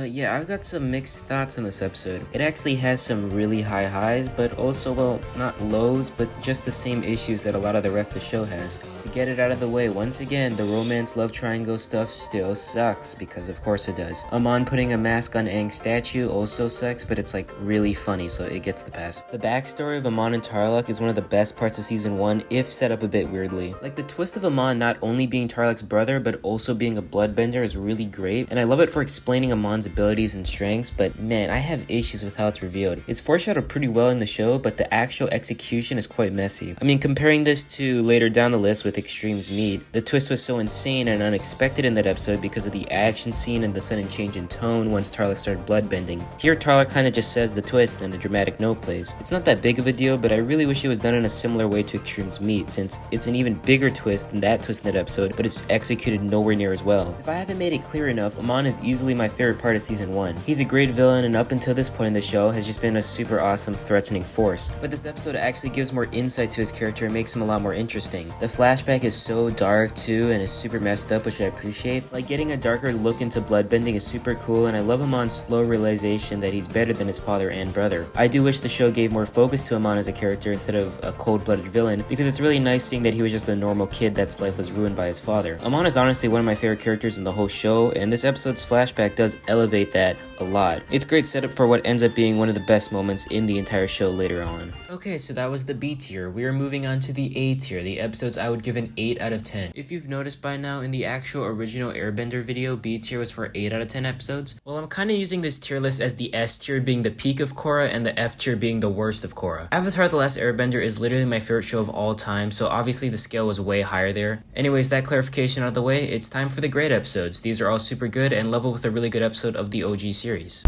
Yeah, I've got some mixed thoughts on this episode. It actually has some really high highs, but also, well, not lows, but just the same issues that a lot of the rest of the show has. To get it out of the way, once again, the romance love triangle stuff still sucks, because of course it does. Amon putting a mask on Aang's statue also sucks, but it's like really funny, so it gets the pass. The backstory of Amon and Tarlok is one of the best parts of season 1, if set up a bit weirdly. Like, the twist of Amon not only being Tarlok's brother, but also being a bloodbender is really great, and I love it for explaining Amon's abilities and strengths, but man, I have issues with how it's revealed. It's foreshadowed pretty well in the show, but the actual execution is quite messy. I mean, comparing this to later down the list with Extremes Meet, the twist was so insane and unexpected in that episode because of the action scene and the sudden change in tone once Tarlok started bloodbending. Here, Tarlok kinda just says the twist and the dramatic note plays. It's not that big of a deal, but I really wish it was done in a similar way to Extremes Meet, since it's an even bigger twist than that twist in that episode, but it's executed nowhere near as well. If I haven't made it clear enough, Amon is easily my favorite part of season 1. He's a great villain, and up until this point in the show has just been a super awesome threatening force. But this episode actually gives more insight to his character and makes him a lot more interesting. The flashback is so dark too, and is super messed up, which I appreciate. Like, getting a darker look into bloodbending is super cool, and I love Amon's slow realization that he's better than his father and brother. I do wish the show gave more focus to Amon as a character instead of a cold-blooded villain, because it's really nice seeing that he was just a normal kid that's life was ruined by his father. Amon is honestly one of my favorite characters in the whole show, and this episode's flashback does elevate that a lot. It's great setup for what ends up being one of the best moments in the entire show later on. Okay, so that was the B tier. We are moving on to the A tier, the episodes I would give an 8 out of 10. If you've noticed by now, in the actual original Airbender video, B tier was for 8 out of 10 episodes. Well, I'm kinda using this tier list as the S tier being the peak of Korra and the F tier being the worst of Korra. Avatar The Last Airbender is literally my favorite show of all time, so obviously the scale was way higher there. Anyways, that clarification out of the way, it's time for the great episodes. These are all super good and level with a really good episode of the OG series.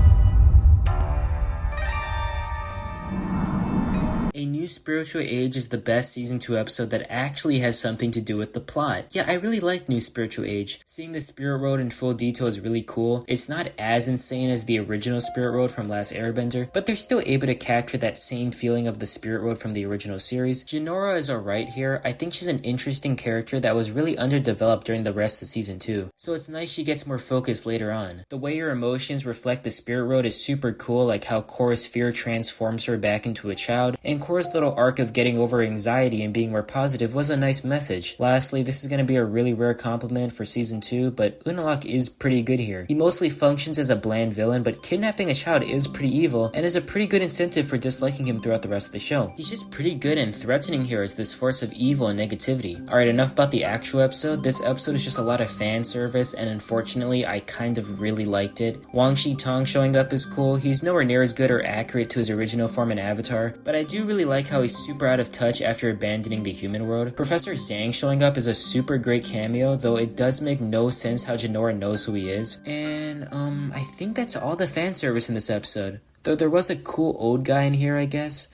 A New Spiritual Age is the best season 2 episode that actually has something to do with the plot. Yeah, I really like New Spiritual Age. Seeing the Spirit Road in full detail is really cool. It's not as insane as the original Spirit Road from Last Airbender, but they're still able to capture that same feeling of the Spirit Road from the original series. Jinora is alright here. I think she's an interesting character that was really underdeveloped during the rest of season 2, so it's nice she gets more focus later on. The way her emotions reflect the Spirit Road is super cool, like how Korra's fear transforms her back into a child, and Korra's little arc of getting over anxiety and being more positive was a nice message. Lastly, this is going to be a really rare compliment for season 2, but Unalaq is pretty good here. He mostly functions as a bland villain, but kidnapping a child is pretty evil, and is a pretty good incentive for disliking him throughout the rest of the show. He's just pretty good and threatening here as this force of evil and negativity. Alright, enough about the actual episode. This episode is just a lot of fan service, and unfortunately, I kind of really liked it. Wang Shi Tong showing up is cool. He's nowhere near as good or accurate to his original form in Avatar, but I do really like like how he's super out of touch after abandoning the human world. Professor Zhang showing up is a super great cameo, though it does make no sense how Jinora knows who he is. And I think that's all the fan service in this episode. Though there was a cool old guy in here, I guess.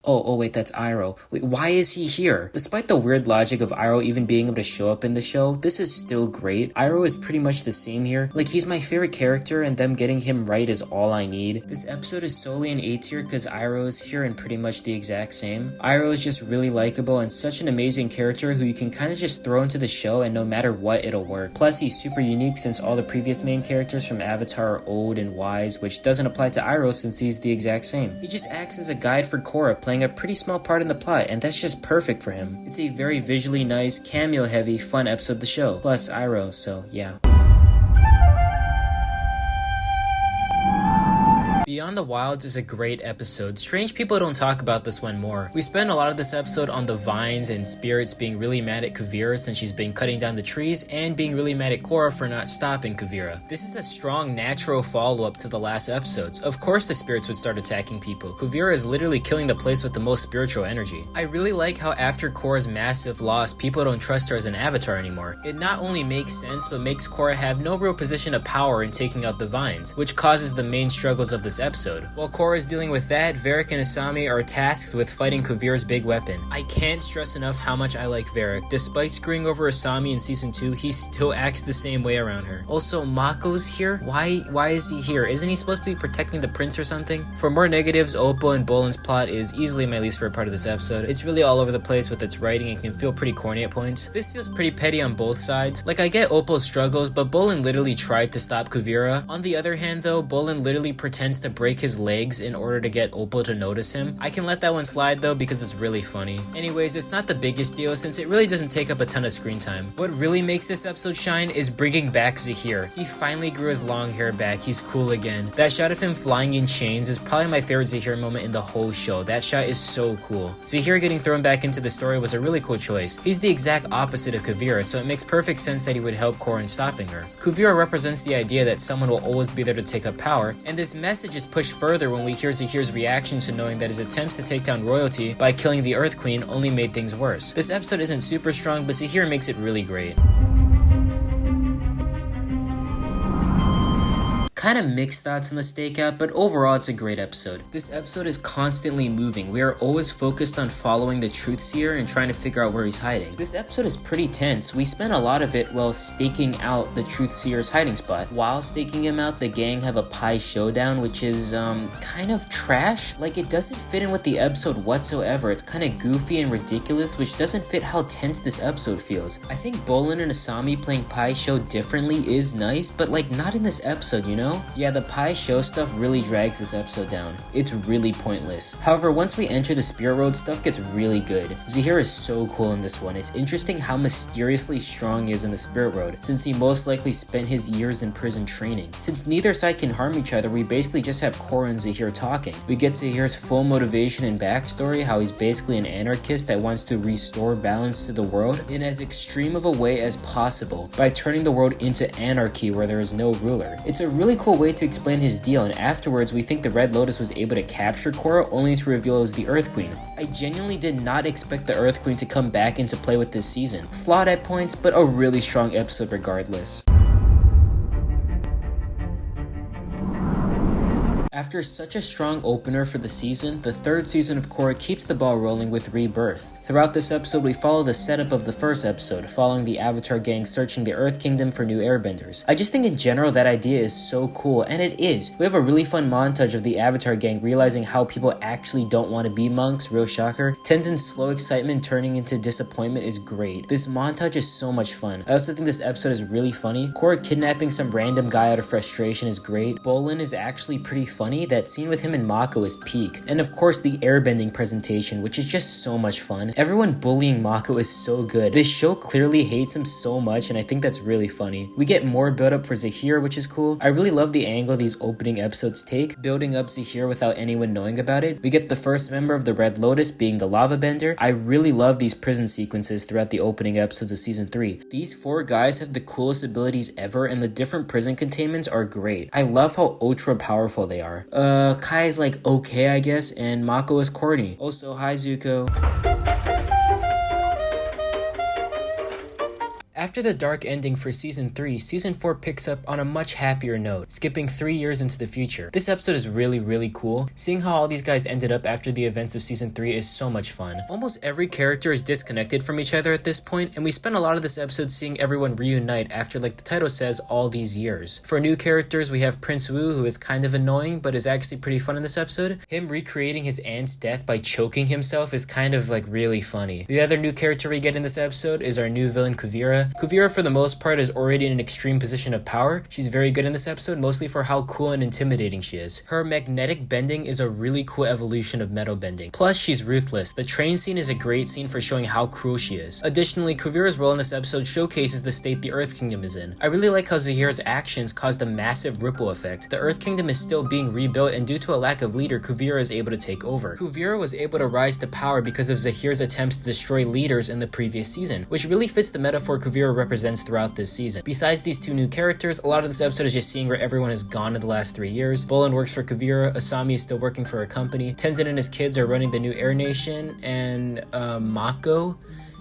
Oh wait, that's Iroh. Wait, why is he here? Despite the weird logic of Iroh even being able to show up in the show, this is still great. Iroh is pretty much the same here. Like, he's my favorite character, and them getting him right is all I need. This episode is solely an A tier because Iroh is here and pretty much the exact same. Iroh is just really likable and such an amazing character who you can kind of just throw into the show and no matter what, it'll work. Plus, he's super unique since all the previous main characters from Avatar are old and wise, which doesn't apply to Iroh since he's the exact same. He just acts as a guide for Korra, playing a pretty small part in the plot, and that's just perfect for him. It's a very visually nice, cameo-heavy, fun episode of the show. Plus Iroh, so yeah. Beyond the Wilds is a great episode. Strange people don't talk about this one more. We spend a lot of this episode on the vines and spirits being really mad at Kuvira since she's been cutting down the trees, and being really mad at Korra for not stopping Kuvira. This is a strong natural follow-up to the last episodes. Of course the spirits would start attacking people. Kuvira is literally killing the place with the most spiritual energy. I really like how after Korra's massive loss, people don't trust her as an avatar anymore. It not only makes sense, but makes Korra have no real position of power in taking out the vines, which causes the main struggles of this episode. While Korra is dealing with that, Varrick and Asami are tasked with fighting Kuvira's big weapon. I can't stress enough how much I like Varrick. Despite screwing over Asami in season 2, he still acts the same way around her. Also, Mako's here? Why is he here? Isn't he supposed to be protecting the prince or something? For more negatives, Oppo and Bolin's plot is easily my least favorite part of this episode. It's really all over the place with its writing and can feel pretty corny at points. This feels pretty petty on both sides. Like, I get Oppo's struggles, but Bolin literally tried to stop Kuvira. On the other hand though, Bolin literally pretends to break his legs in order to get Oppo to notice him. I can let that one slide though because it's really funny. Anyways, it's not the biggest deal since it really doesn't take up a ton of screen time. What really makes this episode shine is bringing back Zahir. He finally grew his long hair back. He's cool again. That shot of him flying in chains is probably my favorite Zahir moment in the whole show. That shot is so cool. Zahir getting thrown back into the story was a really cool choice. He's the exact opposite of Kuvira, so it makes perfect sense that he would help Korra in stopping her. Kuvira represents the idea that someone will always be there to take up power, and this message is pushed further when we hear Zahir's reaction to knowing that his attempts to take down royalty by killing the Earth Queen only made things worse. This episode isn't super strong, but Zahir makes it really great. Kind of mixed thoughts on the stakeout, but overall it's a great episode. This episode is constantly moving. We are always focused on following the Truth Seer and trying to figure out where he's hiding. This episode is pretty tense. We spent a lot of it while staking out the Truth Seer's hiding spot. While staking him out, the gang have a pie showdown, which is kind of trash. Like, it doesn't fit in with the episode whatsoever. It's kind of goofy and ridiculous, which doesn't fit how tense this episode feels. I think Bolin and Asami playing pie show differently is nice, but like not in this episode, you know? Yeah, the pie show stuff really drags this episode down. It's really pointless. However, once we enter the Spirit Road, stuff gets really good. Zahir is so cool in this one. It's interesting how mysteriously strong he is in the Spirit Road, since he most likely spent his years in prison training. Since neither side can harm each other, we basically just have Korra and Zahir talking. We get Zahir's full motivation and backstory, how he's basically an anarchist that wants to restore balance to the world in as extreme of a way as possible, by turning the world into anarchy where there is no ruler. It's a really cool way to explain his deal, and afterwards we think the Red Lotus was able to capture Korra only to reveal it was the Earth Queen. I genuinely did not expect the Earth Queen to come back into play with this season. Flawed at points, but a really strong episode regardless. After such a strong opener for the season, the third season of Korra keeps the ball rolling with Rebirth. Throughout this episode, we follow the setup of the first episode, following the Avatar gang searching the Earth Kingdom for new airbenders. I just think in general that idea is so cool, and it is. We have a really fun montage of the Avatar gang realizing how people actually don't want to be monks, real shocker. Tenzin's slow excitement turning into disappointment is great. This montage is so much fun. I also think this episode is really funny. Korra kidnapping some random guy out of frustration is great. Bolin is actually pretty funny. That scene with him and Mako is peak. And of course the airbending presentation, which is just so much fun. Everyone bullying Mako is so good. This show clearly hates him so much, and I think that's really funny. We get more build up for Zahir, which is cool. I really love the angle these opening episodes take, building up Zahir without anyone knowing about it. We get the first member of the Red Lotus being the lava bender. I really love these prison sequences throughout the opening episodes of season 3. These 4 guys have the coolest abilities ever, and the different prison containments are great. I love how ultra powerful they are. power. Kai is like okay, I guess, and Mako is corny. Also, hi Zuko. After the dark ending for Season 3, Season 4 picks up on a much happier note, skipping 3 years into the future. This episode is really cool. Seeing how all these guys ended up after the events of Season 3 is so much fun. Almost every character is disconnected from each other at this point, and we spend a lot of this episode seeing everyone reunite after, like the title says, all these years. For new characters, we have Prince Wu, who is kind of annoying, but is actually pretty fun in this episode. Him recreating his aunt's death by choking himself is kind of like really funny. The other new character we get in this episode is our new villain Kuvira. Kuvira, for the most part, is already in an extreme position of power. She's very good in this episode, mostly for how cool and intimidating she is. Her magnetic bending is a really cool evolution of metal bending. Plus, she's ruthless. The train scene is a great scene for showing how cruel she is. Additionally, Kuvira's role in this episode showcases the state the Earth Kingdom is in. I really like how Zahira's actions caused a massive ripple effect. The Earth Kingdom is still being rebuilt, and due to a lack of leader, Kuvira is able to take over. Kuvira was able to rise to power because of Zahira's attempts to destroy leaders in the previous season, which really fits the metaphor Kuvira represents throughout this season. Besides these two new characters, a lot of this episode is just seeing where everyone has gone in the last 3 years. Bolin works for Kuvira, Asami is still working for her company, Tenzin and his kids are running the new Air Nation, and Mako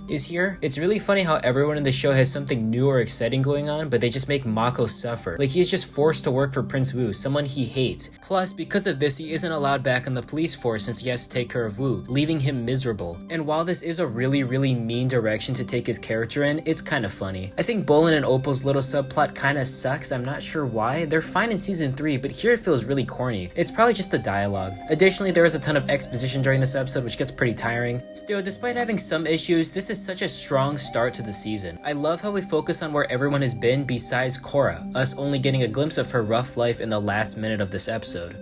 is here. It's really funny how everyone in the show has something new or exciting going on, but they just make Mako suffer. Like, he's just forced to work for Prince Wu, someone he hates. Plus, because of this, he isn't allowed back in the police force since he has to take care of Wu, leaving him miserable. And while this is a really mean direction to take his character in, it's kind of funny. I think Bolin and Opal's little subplot kind of sucks. I'm not sure why. They're fine in Season 3, but here it feels really corny. It's probably just the dialogue. Additionally, there is a ton of exposition during this episode, which gets pretty tiring. Still, despite having some issues, this is such a strong start to the season. I love how we focus on where everyone has been besides Korra, us only getting a glimpse of her rough life in the last minute of this episode.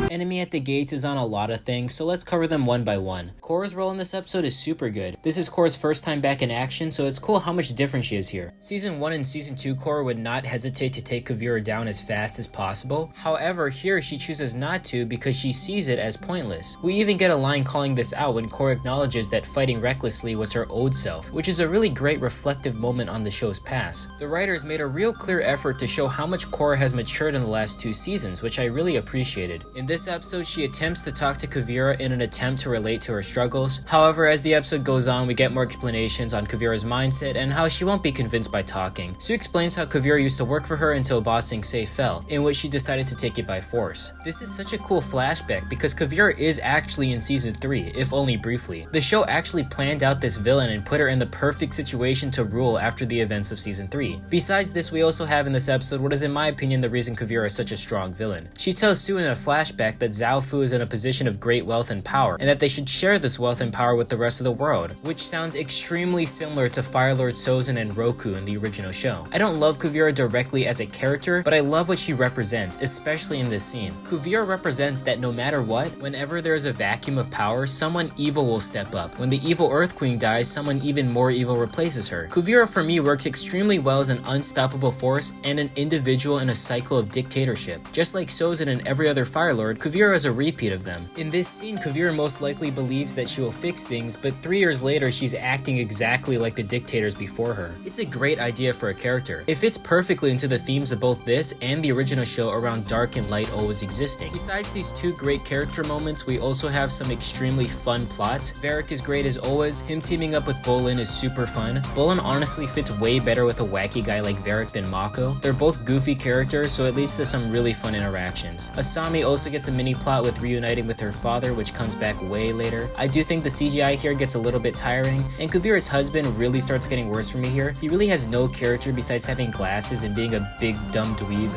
Enemy at the gates is on a lot of things, so let's cover them one by one. Korra's role in this episode is super good. This is Korra's first time back in action, so it's cool how much different she is here. Season 1 and Season 2 Korra would not hesitate to take Kuvira down as fast as possible. However, here she chooses not to because she sees it as pointless. We even get a line calling this out when Korra acknowledges that fighting recklessly was her old self, which is a really great reflective moment on the show's past. The writers made a real clear effort to show how much Korra has matured in the last 2 seasons, which I really appreciated. In this episode, she attempts to talk to Kuvira in an attempt to relate to her struggles. However, as the episode goes on, we get more explanations on Kuvira's mindset and how she won't be convinced by talking. Sue explains how Kuvira used to work for her until Ba Sing Se fell, in which she decided to take it by force. This is such a cool flashback because Kuvira is actually in Season 3, if only briefly. The show actually planned out this villain and put her in the perfect situation to rule after the events of Season 3. Besides this, we also have in this episode what is in my opinion the reason Kuvira is such a strong villain. She tells Sue in a flashback that Zhao Fu is in a position of great wealth and power, and that they should share this wealth and power with the rest of the world, which sounds extremely similar to Fire Lord Sozin and Roku in the original show. I don't love Kuvira directly as a character, but I love what she represents, especially in this scene. Kuvira represents that no matter what, whenever there is a vacuum of power, someone evil will step up. When the evil Earth Queen dies, someone even more evil replaces her. Kuvira for me works extremely well as an unstoppable force and an individual in a cycle of dictatorship. Just like Sozin and every other Fire Lord, Kuvira is a repeat of them. In this scene, Kuvira most likely believes that she will fix things, but 3 years later she's acting exactly like the dictators before her. It's a great idea for a character. It fits perfectly into the themes of both this and the original show around dark and light always existing. Besides these 2 great character moments, we also have some extremely fun plots. Varric is great as always. Him teaming up with Bolin is super fun. Bolin honestly fits way better with a wacky guy like Varric than Mako. They're both goofy characters, so at least there's some really fun interactions. Asami also gets a mini plot with reuniting with her father, which comes back way later. I do think the CGI here gets a little bit tiring, and Kuvira's husband really starts getting worse for me here. He really has no character besides having glasses and being a big dumb dweeb.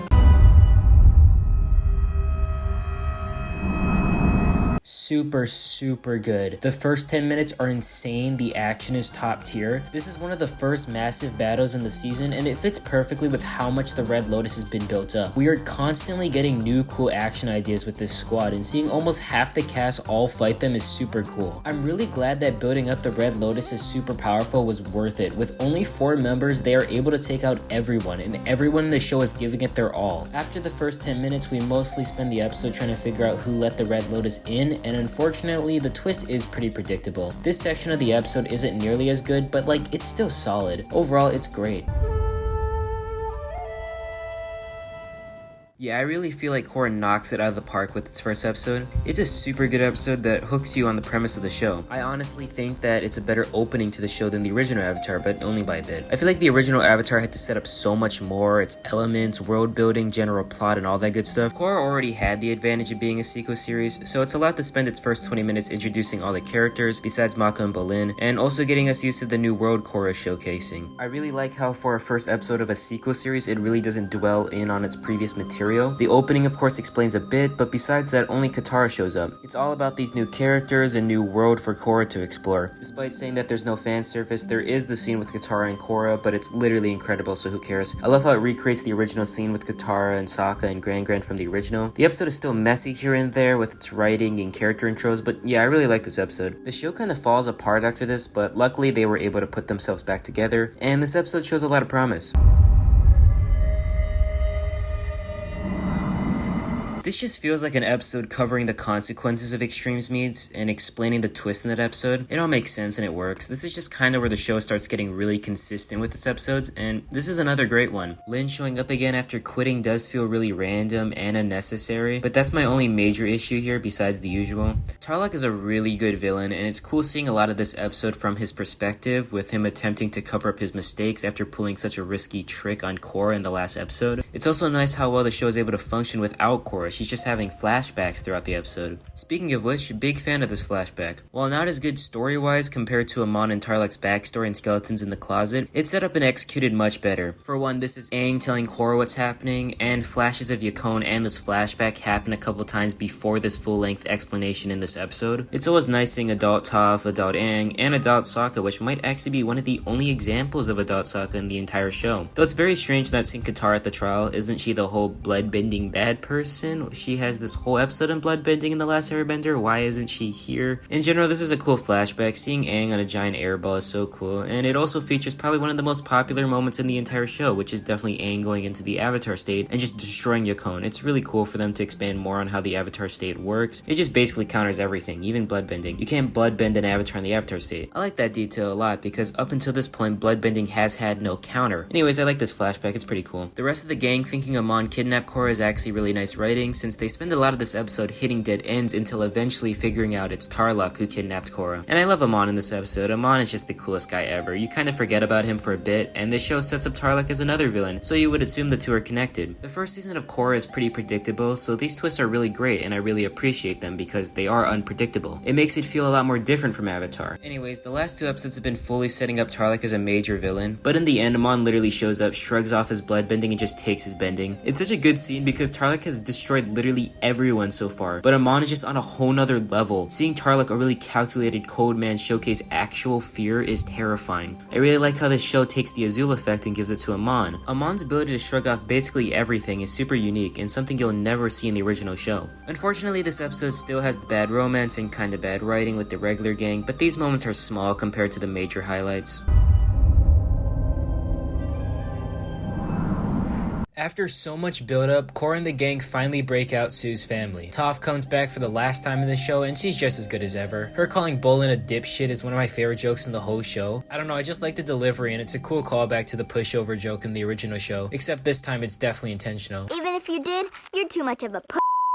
Super good. The first 10 minutes are insane, the action is top tier. This is one of the first massive battles in the season, and it fits perfectly with how much the Red Lotus has been built up. We are constantly getting new cool action ideas with this squad, and seeing almost half the cast all fight them is super cool. I'm really glad that building up the Red Lotus is super powerful was worth it. With only 4 members, they are able to take out everyone, and everyone in the show is giving it their all. After the first 10 minutes, we mostly spend the episode trying to figure out who let the Red Lotus in, and unfortunately, the twist is pretty predictable. This section of the episode isn't nearly as good, but like, it's still solid. Overall, it's great. Yeah, I really feel like Korra knocks it out of the park with its first episode. It's a super good episode that hooks you on the premise of the show. I honestly think that it's a better opening to the show than the original Avatar, but only by a bit. I feel like the original Avatar had to set up so much more, its elements, world building, general plot, and all that good stuff. Korra already had the advantage of being a sequel series, so it's allowed to spend its first 20 minutes introducing all the characters, besides Mako and Bolin, and also getting us used to the new world Korra is showcasing. I really like how for a first episode of a sequel series, it really doesn't dwell in on its previous material. The opening of course explains a bit, but besides that, only Katara shows up. It's all about these new characters, a new world for Korra to explore. Despite saying that there's no fan service, there is the scene with Katara and Korra, but it's literally incredible, so who cares. I love how it recreates the original scene with Katara and Sokka and Gran from the original. The episode is still messy here and there with its writing and character intros, but yeah, I really like this episode. The show kind of falls apart after this, but luckily they were able to put themselves back together, and this episode shows a lot of promise. This just feels like an episode covering the consequences of extremes means and explaining the twist in that episode. It all makes sense and it works. This is just kind of where the show starts getting really consistent with its episodes, and this is another great one. Lin showing up again after quitting does feel really random and unnecessary, but that's my only major issue here besides the usual. Tarlok is a really good villain, and it's cool seeing a lot of this episode from his perspective, with him attempting to cover up his mistakes after pulling such a risky trick on Korra in the last episode. It's also nice how well the show is able to function without Korra. She's just having flashbacks throughout the episode. Speaking of which, big fan of this flashback. While not as good story-wise compared to Amon and Tarlok's backstory and skeletons in the closet, it's set up and executed much better. For one, this is Aang telling Korra what's happening, and flashes of Yakone and this flashback happen a couple times before this full-length explanation in this episode. It's always nice seeing adult Toph, adult Aang, and adult Sokka, which might actually be one of the only examples of adult Sokka in the entire show. Though it's very strange not seeing Katara at the trial. Isn't she the whole blood-bending bad person? She has this whole episode on bloodbending in The Last Airbender. Why isn't she here? In general, this is a cool flashback. Seeing Aang on a giant airball is so cool, and it also features probably one of the most popular moments in the entire show, which is definitely Aang going into the Avatar state and just destroying Yakone. It's really cool for them to expand more on how the Avatar state works. It just basically counters everything, even bloodbending. You can't bloodbend an Avatar in the Avatar state. I like that detail a lot because up until this point, bloodbending has had no counter. Anyways, I like this flashback. It's pretty cool. The rest of the gang thinking Amon kidnapped Korra is actually really nice writing, since they spend a lot of this episode hitting dead ends until eventually figuring out it's Tarlok who kidnapped Korra. And I love Amon in this episode. Amon is just the coolest guy ever. You kind of forget about him for a bit, and this show sets up Tarlok as another villain, so you would assume the two are connected. The first season of Korra is pretty predictable, so these twists are really great, and I really appreciate them because they are unpredictable. It makes it feel a lot more different from Avatar. Anyways, the last two episodes have been fully setting up Tarlok as a major villain, but in the end, Amon literally shows up, shrugs off his bloodbending, and just takes his bending. It's such a good scene because Tarlok has destroyed literally everyone so far, but Amon is just on a whole nother level. Seeing Tarlok, a really calculated code man, showcase actual fear is terrifying. I really like how this show takes the Azul effect and gives it to Amon. Amon's ability to shrug off basically everything is super unique and something you'll never see in the original show. Unfortunately, this episode still has the bad romance and kinda bad writing with the regular gang, but these moments are small compared to the major highlights. After so much build-up, Korra and the gang finally break out Sue's family. Toph comes back for the last time in the show, and she's just as good as ever. Her calling Bolin a dipshit is one of my favorite jokes in the whole show. I don't know, I just like the delivery, and it's a cool callback to the pushover joke in the original show, except this time it's definitely intentional. Even if you did, you're too much of a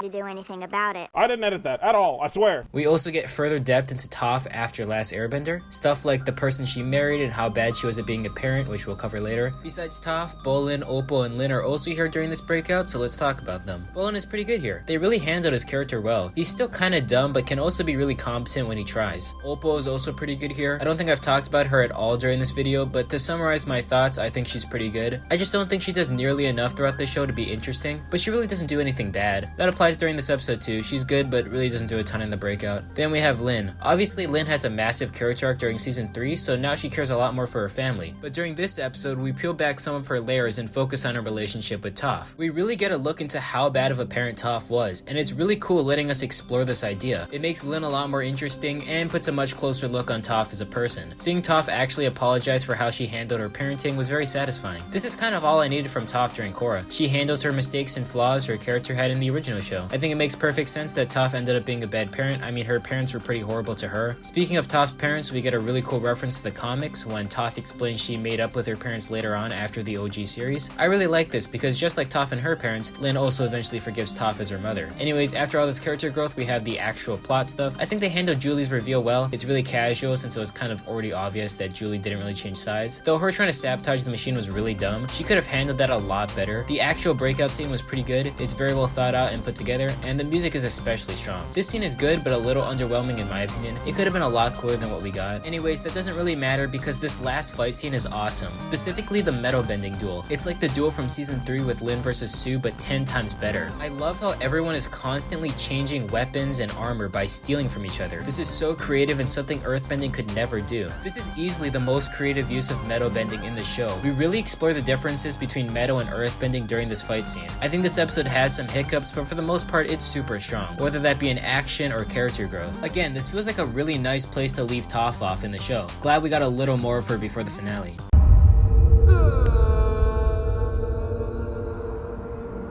to do anything about it. I didn't edit that at all, I swear. We also get further depth into Toph after Last Airbender. Stuff like the person she married and how bad she was at being a parent, which we'll cover later. Besides Toph, Bolin, Oppo, and Lin are also here during this breakout, so let's talk about them. Bolin is pretty good here. They really handled his character well. He's still kinda dumb, but can also be really competent when he tries. Oppo is also pretty good here. I don't think I've talked about her at all during this video, but to summarize my thoughts, I think she's pretty good. I just don't think she does nearly enough throughout the show to be interesting, but she really doesn't do anything bad. That applies during this episode too. She's good, but really doesn't do a ton in the breakout. Then we have Lin. Obviously, Lin has a massive character arc during season 3, so now she cares a lot more for her family. But during this episode, we peel back some of her layers and focus on her relationship with Toph. We really get a look into how bad of a parent Toph was, and it's really cool letting us explore this idea. It makes Lin a lot more interesting and puts a much closer look on Toph as a person. Seeing Toph actually apologize for how she handled her parenting was very satisfying. This is kind of all I needed from Toph during Korra. She handles her mistakes and flaws her character had in the original show. show. I think it makes perfect sense that Toph ended up being a bad parent. I mean, her parents were pretty horrible to her. Speaking of Toph's parents, we get a really cool reference to the comics when Toph explains she made up with her parents later on after the OG series. I really like this because just like Toph and her parents, Lin also eventually forgives Toph as her mother. Anyways, after all this character growth, we have the actual plot stuff. I think they handled Julie's reveal well. It's really casual since it was kind of already obvious that Julie didn't really change sides. Though her trying to sabotage the machine was really dumb, she could have handled that a lot better. The actual breakout scene was pretty good. It's very well thought out and put together, and the music is especially strong. This scene is good, but a little underwhelming in my opinion. It could have been a lot cooler than what we got. Anyways, that doesn't really matter because this last fight scene is awesome. Specifically the metal bending duel. It's like the duel from season 3 with Lin versus Sue, but 10 times better. I love how everyone is constantly changing weapons and armor by stealing from each other. This is so creative and something earthbending could never do. This is easily the most creative use of metal bending in the show. We really explore the differences between metal and earthbending during this fight scene. I think this episode has some hiccups, but for the most part it's super strong, whether that be in action or character growth. Again, this feels like a really nice place to leave Toph off in the show. Glad we got a little more of her before the finale.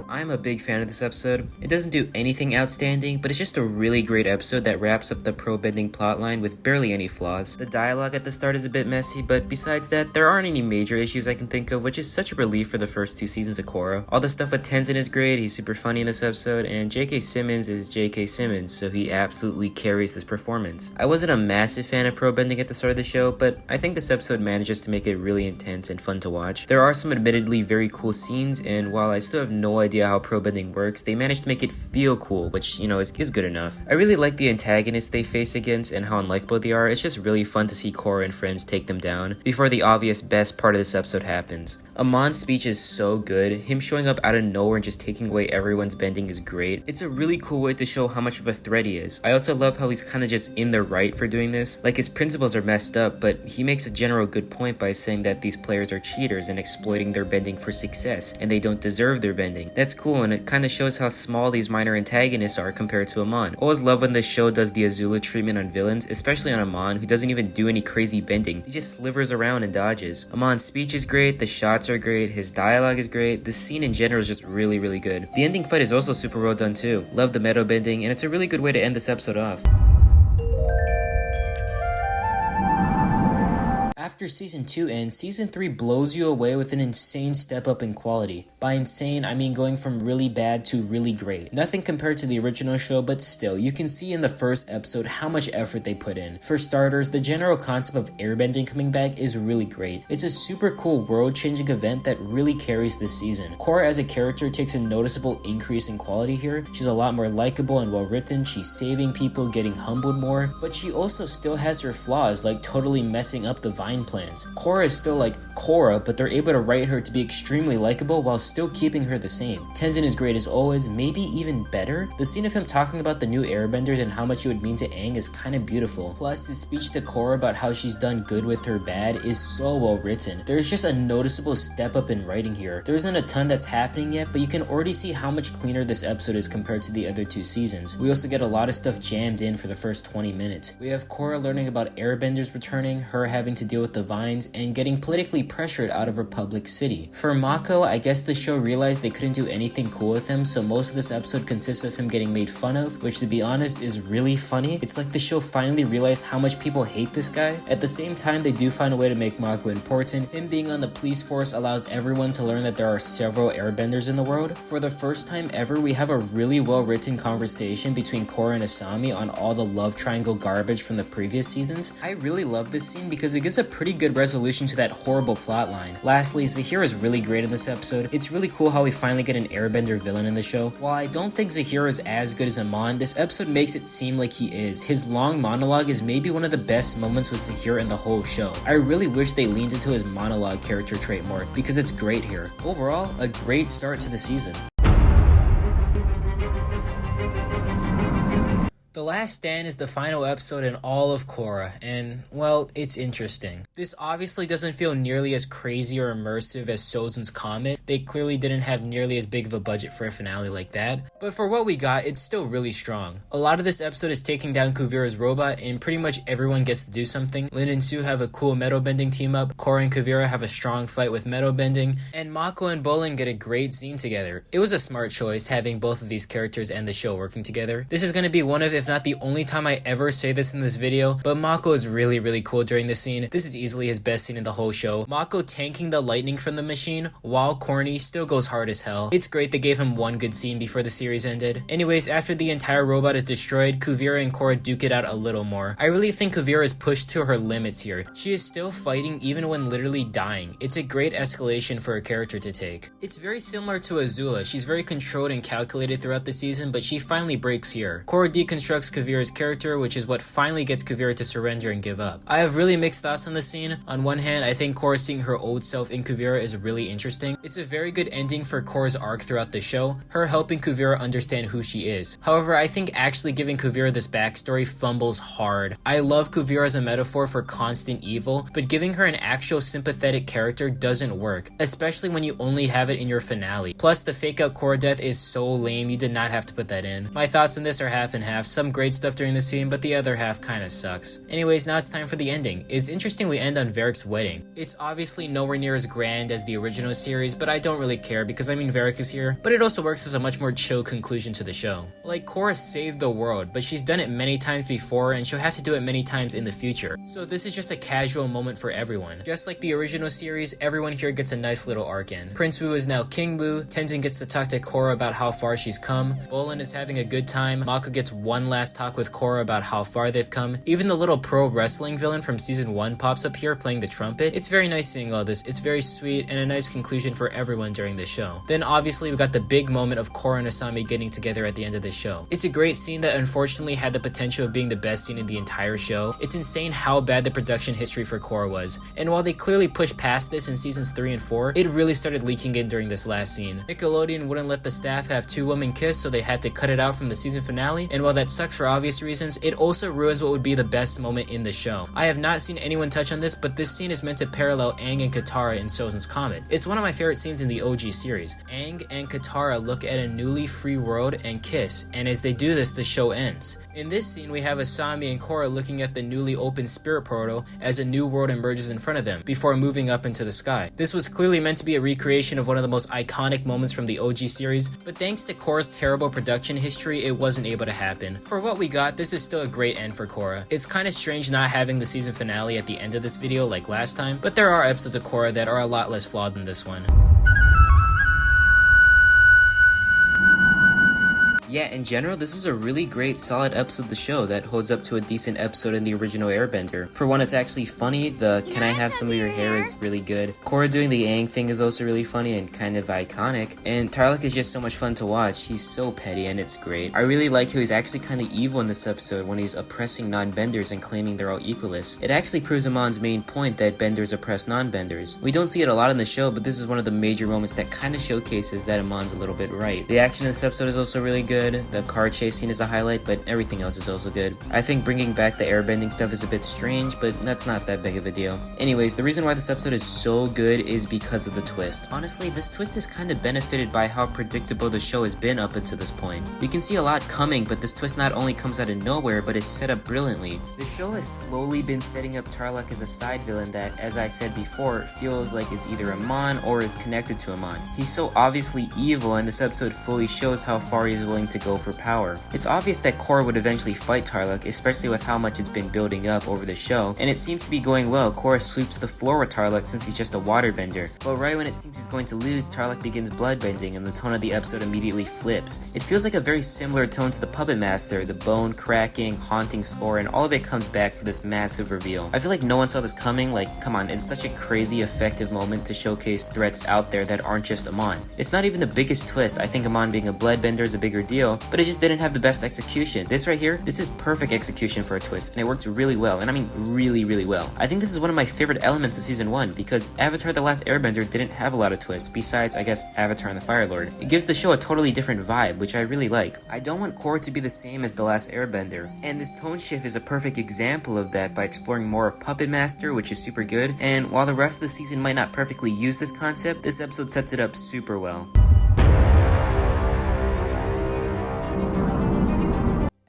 I'm a big fan of this episode. It doesn't do anything outstanding, but it's just a really great episode that wraps up the pro-bending plotline with barely any flaws. The dialogue at the start is a bit messy, but besides that, there aren't any major issues I can think of, which is such a relief for the first 2 seasons of Korra. All the stuff with Tenzin is great, he's super funny in this episode, and J.K. Simmons is J.K. Simmons, so he absolutely carries this performance. I wasn't a massive fan of pro-bending at the start of the show, but I think this episode manages to make it really intense and fun to watch. There are some admittedly very cool scenes, and while I still have no idea how pro-bending works, they managed to make it feel cool, which, is good enough. I really like the antagonists they face against and how unlikable they are. It's just really fun to see Korra and friends take them down before the obvious best part of this episode happens. Amon's speech is so good. Him showing up out of nowhere and just taking away everyone's bending is great. It's a really cool way to show how much of a threat he is. I also love how he's kind of just in the right for doing this. Like, his principles are messed up, but he makes a general good point by saying that these players are cheaters and exploiting their bending for success, and they don't deserve their bending. That's cool, and it kind of shows how small these minor antagonists are compared to Amon. Always love when the show does the Azula treatment on villains, especially on Amon, who doesn't even do any crazy bending. He just slivers around and dodges. Amon's speech is great, the shots are great, his dialogue is great, the scene in general is just really, really good. The ending fight is also super well done too. Love the metal bending, and it's a really good way to end this episode off. After Season 2 ends, Season 3 blows you away with an insane step up in quality. By insane, I mean going from really bad to really great. Nothing compared to the original show, but still, you can see in the first episode how much effort they put in. For starters, the general concept of airbending coming back is really great. It's a super cool world-changing event that really carries this season. Korra as a character takes a noticeable increase in quality here. She's a lot more likable and well-written, she's saving people, getting humbled more, but she also still has her flaws, like totally messing up the Vine plans. Korra is still like Korra, but they're able to write her to be extremely likable while still keeping her the same. Tenzin is great as always, maybe even better. The scene of him talking about the new airbenders and how much it would mean to Aang is kind of beautiful. Plus, his speech to Korra about how she's done good with her bad is so well written. There's just a noticeable step up in writing here. There isn't a ton that's happening yet, but you can already see how much cleaner this episode is compared to the other 2 seasons. We also get a lot of stuff jammed in for the first 20 minutes. We have Korra learning about airbenders returning, her having to deal with the Vines, and getting politically pressured out of Republic City. For Mako, I guess the show realized they couldn't do anything cool with him, so most of this episode consists of him getting made fun of, which to be honest is really funny. It's like the show finally realized how much people hate this guy. At the same time, they do find a way to make Mako important. Him being on the police force allows everyone to learn that there are several airbenders in the world. For the first time ever, we have a really well written conversation between Korra and Asami on all the love triangle garbage from the previous seasons. I really love this scene because it gives a pretty good resolution to that horrible plotline. Lastly, Zahir is really great in this episode. It's really cool how we finally get an airbender villain in the show. While I don't think Zahir is as good as Amon, this episode makes it seem like he is. His long monologue is maybe one of the best moments with Zahir in the whole show. I really wish they leaned into his monologue character trait more, because it's great here. Overall, a great start to the season. The Last Stand is the final episode in all of Korra, and, well, it's interesting. This obviously doesn't feel nearly as crazy or immersive as Sozin's Comet. They clearly didn't have nearly as big of a budget for a finale like that, but for what we got, it's still really strong. A lot of this episode is taking down Kuvira's robot, and pretty much everyone gets to do something. Lin and Sue have a cool metal bending team up, Korra and Kuvira have a strong fight with metal bending, and Mako and Bolin get a great scene together. It was a smart choice having both of these characters and the show working together. This is going to be one of, if not the only time I ever say this in this video, but Mako is really cool during this scene. This is easily his best scene in the whole show. Mako tanking the lightning from the machine, while corny, still goes hard as hell. It's great they gave him one good scene before the series ended. Anyways, after the entire robot is destroyed, Kuvira and Korra duke it out a little more. I really think Kuvira is pushed to her limits here. She is still fighting even when literally dying. It's a great escalation for a character to take. It's very similar to Azula. She's very controlled and calculated throughout the season, but she finally breaks here. Korra deconstructs Kuvira's character, which is what finally gets Kuvira to surrender and give up. I have really mixed thoughts on this scene. On one hand, I think Korra seeing her old self in Kuvira is really interesting. It's a very good ending for Korra's arc throughout the show, her helping Kuvira understand who she is. However, I think actually giving Kuvira this backstory fumbles hard. I love Kuvira as a metaphor for constant evil, but giving her an actual sympathetic character doesn't work, especially when you only have it in your finale. Plus, the fake out Korra death is so lame, you did not have to put that in. My thoughts on this are half and half, some great stuff during the scene, but the other half kinda sucks. Anyways, now it's time for the ending. It's interesting we end on Varric's wedding. It's obviously nowhere near as grand as the original series, but I don't really care because I mean Varric is here, but it also works as a much more chill conclusion to the show. Like, Korra saved the world, but she's done it many times before and she'll have to do it many times in the future. So this is just a casual moment for everyone. Just like the original series, everyone here gets a nice little arc in. Prince Wu is now King Wu, Tenzin gets to talk to Korra about how far she's come, Bolin is having a good time, Mako gets one last talk with Korra about how far they've come, even the little pro wrestling villain from season 1 pops up here playing the trumpet. It's very nice seeing all this, it's very sweet and a nice conclusion for everyone during the show. Then obviously we got the big moment of Korra and Asami getting together at the end of the show. It's a great scene that unfortunately had the potential of being the best scene in the entire show. It's insane how bad the production history for Korra was, and while they clearly pushed past this in seasons 3 and 4, it really started leaking in during this last scene. Nickelodeon wouldn't let the staff have two women kiss, so they had to cut it out from the season finale, and while that sucks for obvious reasons, it also ruins what would be the best moment in the show. I have not seen anyone touch on this, but this scene is meant to parallel Aang and Katara in Sozin's Comet. It's one of my favorite scenes in the OG series. Aang and Katara look at a newly free world and kiss, and as they do this, the show ends. In this scene, we have Asami and Korra looking at the newly opened spirit portal as a new world emerges in front of them, before moving up into the sky. This was clearly meant to be a recreation of one of the most iconic moments from the OG series, but thanks to Korra's terrible production history, it wasn't able to happen. For what we got, this is still a great end for Korra. It's kinda strange not having the season finale at the end of this video like last time, but there are episodes of Korra that are a lot less flawed than this one. Yeah, in general, this is a really great, solid episode of the show that holds up to a decent episode in the original Airbender. For one, it's actually funny. The "can I have some of your hair" is really good. Korra doing the Aang thing is also really funny and kind of iconic. And Tarlok is just so much fun to watch. He's so petty and it's great. I really like how he's actually kind of evil in this episode when he's oppressing non-benders and claiming they're all equalists. It actually proves Amon's main point that benders oppress non-benders. We don't see it a lot in the show, but this is one of the major moments that kind of showcases that Amon's a little bit right. The action in this episode is also really good. The car chase scene is a highlight, but everything else is also good. I think bringing back the airbending stuff is a bit strange, but that's not that big of a deal. Anyways, the reason why this episode is so good is because of the twist. Honestly, this twist is kind of benefited by how predictable the show has been up until this point. We can see a lot coming, but this twist not only comes out of nowhere, but is set up brilliantly. The show has slowly been setting up Tarlok as a side villain that, as I said before, feels like is either Amon or is connected to Amon. He's so obviously evil, and this episode fully shows how far he's willing to go for power. It's obvious that Korra would eventually fight Tarlok, especially with how much it's been building up over the show, and it seems to be going well. Korra sweeps the floor with Tarlok since he's just a waterbender, but right when it seems he's going to lose, Tarlok begins bloodbending and the tone of the episode immediately flips. It feels like a very similar tone to the Puppet Master, the bone cracking, haunting score, and all of it comes back for this massive reveal. I feel like no one saw this coming. Like, come on, it's such a crazy effective moment to showcase threats out there that aren't just Amon. It's not even the biggest twist. I think Amon being a bloodbender is a bigger deal, deal, but it just didn't have the best execution. This right here, this is perfect execution for a twist, and it worked really well, and I mean really, really well. I think this is one of my favorite elements of season 1, because Avatar The Last Airbender didn't have a lot of twists, besides, I guess, Avatar and the Fire Lord. It gives the show a totally different vibe, which I really like. I don't want Korra to be the same as The Last Airbender, and this tone shift is a perfect example of that by exploring more of Puppet Master, which is super good, and while the rest of the season might not perfectly use this concept, this episode sets it up super well.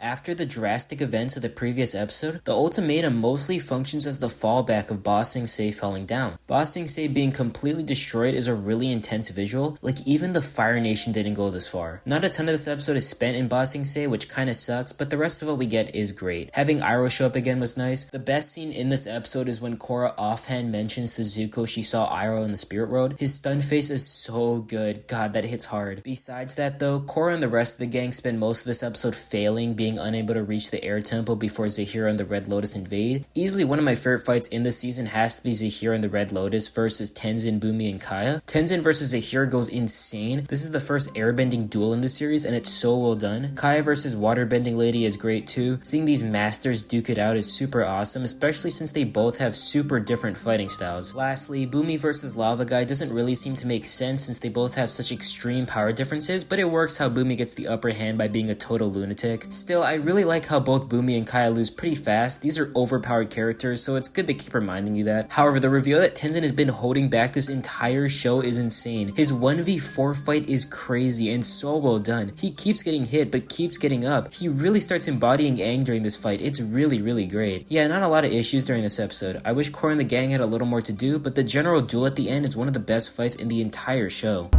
After the drastic events of the previous episode, the ultimatum mostly functions as the fallback of Ba Sing Se falling down. Ba Sing Se being completely destroyed is a really intense visual, like even the Fire Nation didn't go this far. Not a ton of this episode is spent in Ba Sing Se, which kinda sucks, but the rest of what we get is great. Having Iroh show up again was nice. The best scene in this episode is when Korra offhand mentions to Zuko she saw Iroh in the spirit world. His stunned face is so good, god that hits hard. Besides that though, Korra and the rest of the gang spend most of this episode failing, being unable to reach the air temple before Zahira and the Red Lotus invade. Easily one of my favorite fights in this season has to be Zahira and the Red Lotus versus Tenzin, Bumi, and Kaya. Tenzin versus Zahira goes insane. This is the first airbending duel in the series and it's so well done. Kaya versus Waterbending Lady is great too. Seeing these masters duke it out is super awesome, especially since they both have super different fighting styles. Lastly, Bumi versus Lava Guy doesn't really seem to make sense since they both have such extreme power differences, but it works how Bumi gets the upper hand by being a total lunatic. Still, I really like how both Bumi and Kaya lose pretty fast. These are overpowered characters, so it's good to keep reminding you that. However, the reveal that Tenzin has been holding back this entire show is insane. His 1v4 fight is crazy and so well done. He keeps getting hit, but keeps getting up. He really starts embodying Aang during this fight. It's really, really great. Yeah, not a lot of issues during this episode. I wish Korra and the gang had a little more to do, but the general duel at the end is one of the best fights in the entire show.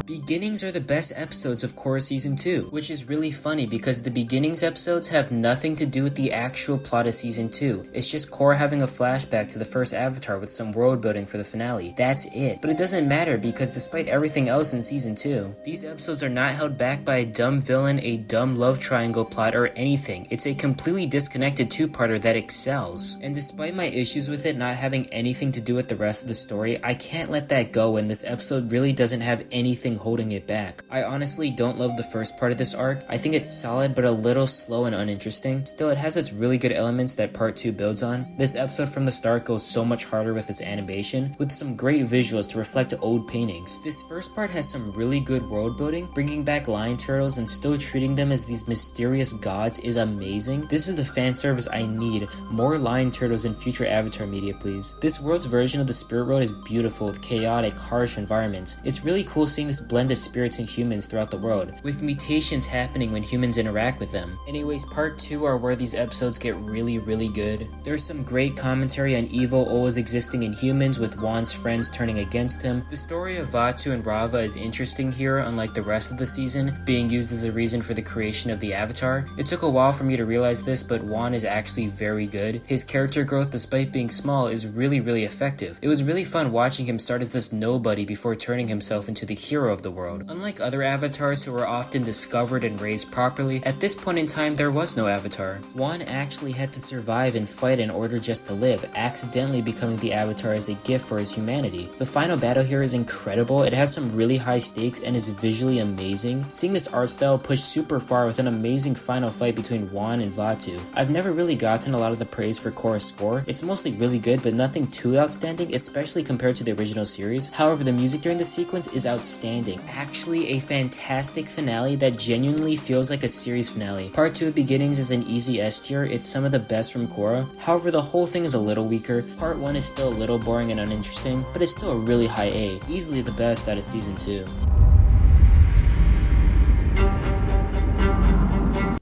Beginnings are the best episodes of Korra Season 2, which is really funny because the Beginnings episodes have nothing to do with the actual plot of Season 2. It's just Korra having a flashback to the first Avatar with some world building for the finale. That's it. But it doesn't matter because despite everything else in Season 2, these episodes are not held back by a dumb villain, a dumb love triangle plot, or anything. It's a completely disconnected two-parter that excels. And despite my issues with it not having anything to do with the rest of the story, I can't let that go when this episode really doesn't have anything holding it back. I honestly don't love the first part of this arc. I think it's solid but a little slow and uninteresting. Still, it has its really good elements that part 2 builds on. This episode from the start goes so much harder with its animation, with some great visuals to reflect old paintings. This first part has some really good world building. Bringing back lion turtles and still treating them as these mysterious gods is amazing. This is the fan service I need. More lion turtles in future Avatar media, please. This world's version of the spirit world is beautiful with chaotic, harsh environments. It's really cool seeing this blend of spirits and humans throughout the world, with mutations happening when humans interact with them. Anyways, part 2 are where these episodes get really, really good. There's some great commentary on evil always existing in humans, with Wan's friends turning against him. The story of Vaatu and Rava is interesting here, unlike the rest of the season, being used as a reason for the creation of the Avatar. It took a while for me to realize this, but Wan is actually very good. His character growth, despite being small, is really, really effective. It was really fun watching him start as this nobody before turning himself into the hero of the world. Unlike other avatars who were often discovered and raised properly, at this point in time there was no avatar. Wan actually had to survive and fight in order just to live, accidentally becoming the avatar as a gift for his humanity. The final battle here is incredible. It has some really high stakes and is visually amazing. Seeing this art style push super far with an amazing final fight between Wan and Vaatu. I've never really gotten a lot of the praise for Korra's score. It's mostly really good but nothing too outstanding, especially compared to the original series. However, the music during the sequence is outstanding. Actually a fantastic finale that genuinely feels like a series finale. Part 2 of Beginnings is an easy S tier. It's some of the best from Korra. However, the whole thing is a little weaker. Part 1 is still a little boring and uninteresting, but it's still a really high A. Easily the best out of season 2.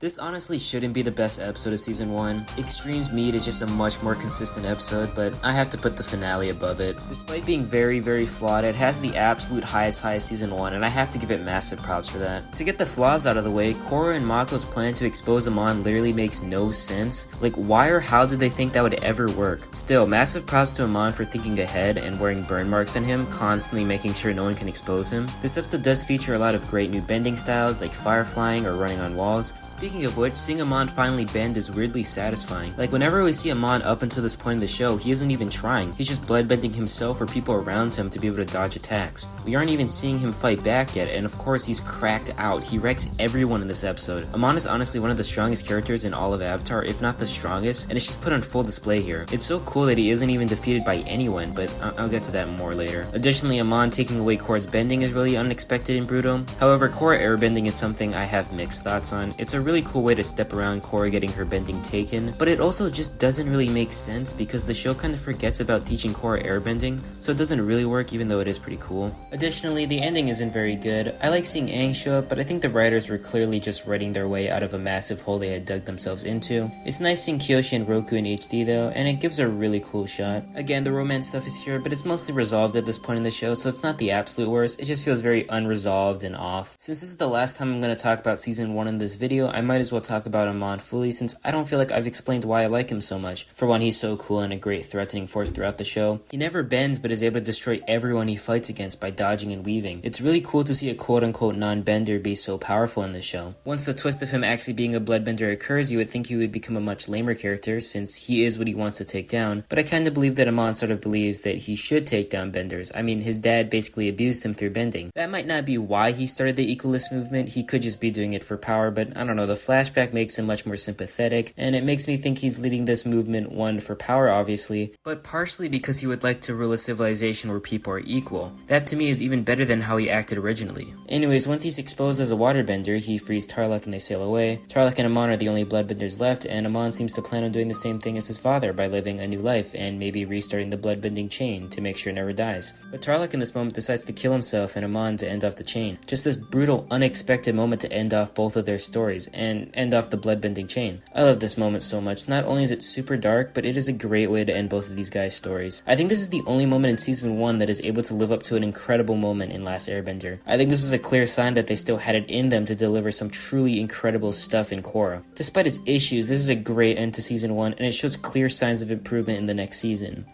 This honestly shouldn't be the best episode of season 1. Extremes Meet is just a much more consistent episode, but I have to put the finale above it. Despite being very, very flawed, it has the absolute highest high of season 1, and I have to give it massive props for that. To get the flaws out of the way, Korra and Mako's plan to expose Amon literally makes no sense. Like, why or how did they think that would ever work? Still, massive props to Amon for thinking ahead and wearing burn marks on him, constantly making sure no one can expose him. This episode does feature a lot of great new bending styles, like fire flying or running on walls. Speaking of which, seeing Amon finally bend is weirdly satisfying. Like, whenever we see Amon up until this point in the show, he isn't even trying. He's just bloodbending himself or people around him to be able to dodge attacks. We aren't even seeing him fight back yet, and of course he's cracked out. He wrecks everyone in this episode. Amon is honestly one of the strongest characters in all of Avatar, if not the strongest, and it's just put on full display here. It's so cool that he isn't even defeated by anyone, but I'll get to that more later. Additionally, Amon taking away Korra's bending is really unexpected and brutal. However, Korra airbending is something I have mixed thoughts on. It's a really cool way to step around Korra getting her bending taken, but it also just doesn't really make sense because the show kind of forgets about teaching Korra airbending, so it doesn't really work even though it is pretty cool. Additionally, the ending isn't very good. I like seeing Aang show up, but I think the writers were clearly just writing their way out of a massive hole they had dug themselves into. It's nice seeing Kyoshi and Roku in HD though, and it gives a really cool shot. Again, the romance stuff is here, but it's mostly resolved at this point in the show, so it's not the absolute worst. It just feels very unresolved and off. Since this is the last time I'm going to talk about season 1 in this video, I might as well talk about Amon fully since I don't feel like I've explained why I like him so much. For one, he's so cool and a great threatening force throughout the show. He never bends but is able to destroy everyone he fights against by dodging and weaving. It's really cool to see a quote-unquote non-bender be so powerful in the show. Once the twist of him actually being a bloodbender occurs, you would think he would become a much lamer character since he is what he wants to take down, but I kind of believe that Amon sort of believes that he should take down benders. I mean, his dad basically abused him through bending. That might not be why he started the equalist movement, he could just be doing it for power, but I don't know, the flashback makes him much more sympathetic, and it makes me think he's leading this movement, one, for power obviously, but partially because he would like to rule a civilization where people are equal. That to me is even better than how he acted originally. Anyways, once he's exposed as a waterbender, he frees Tarlok and they sail away. Tarlok and Amon are the only bloodbenders left, and Amon seems to plan on doing the same thing as his father by living a new life and maybe restarting the bloodbending chain to make sure it never dies. But Tarlok in this moment decides to kill himself and Amon to end off the chain. Just this brutal, unexpected moment to end off both of their stories and end off the bloodbending chain. I love this moment so much. Not only is it super dark, but it is a great way to end both of these guys' stories. I think this is the only moment in season 1 that is able to live up to an incredible moment in Last Airbender. I think this was a clear sign that they still had it in them to deliver some truly incredible stuff in Korra. Despite its issues, this is a great end to season 1 and it shows clear signs of improvement in the next season.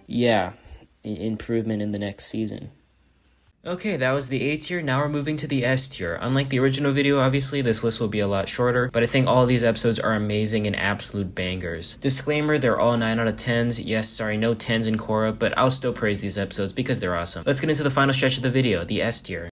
Yeah, improvement in the next season. Okay, that was the A tier, now we're moving to the S tier. Unlike the original video, obviously, this list will be a lot shorter, but I think all of these episodes are amazing and absolute bangers. Disclaimer, they're all 9 out of 10s. Yes, sorry, no 10s in Korra, but I'll still praise these episodes because they're awesome. Let's get into the final stretch of the video, the S tier.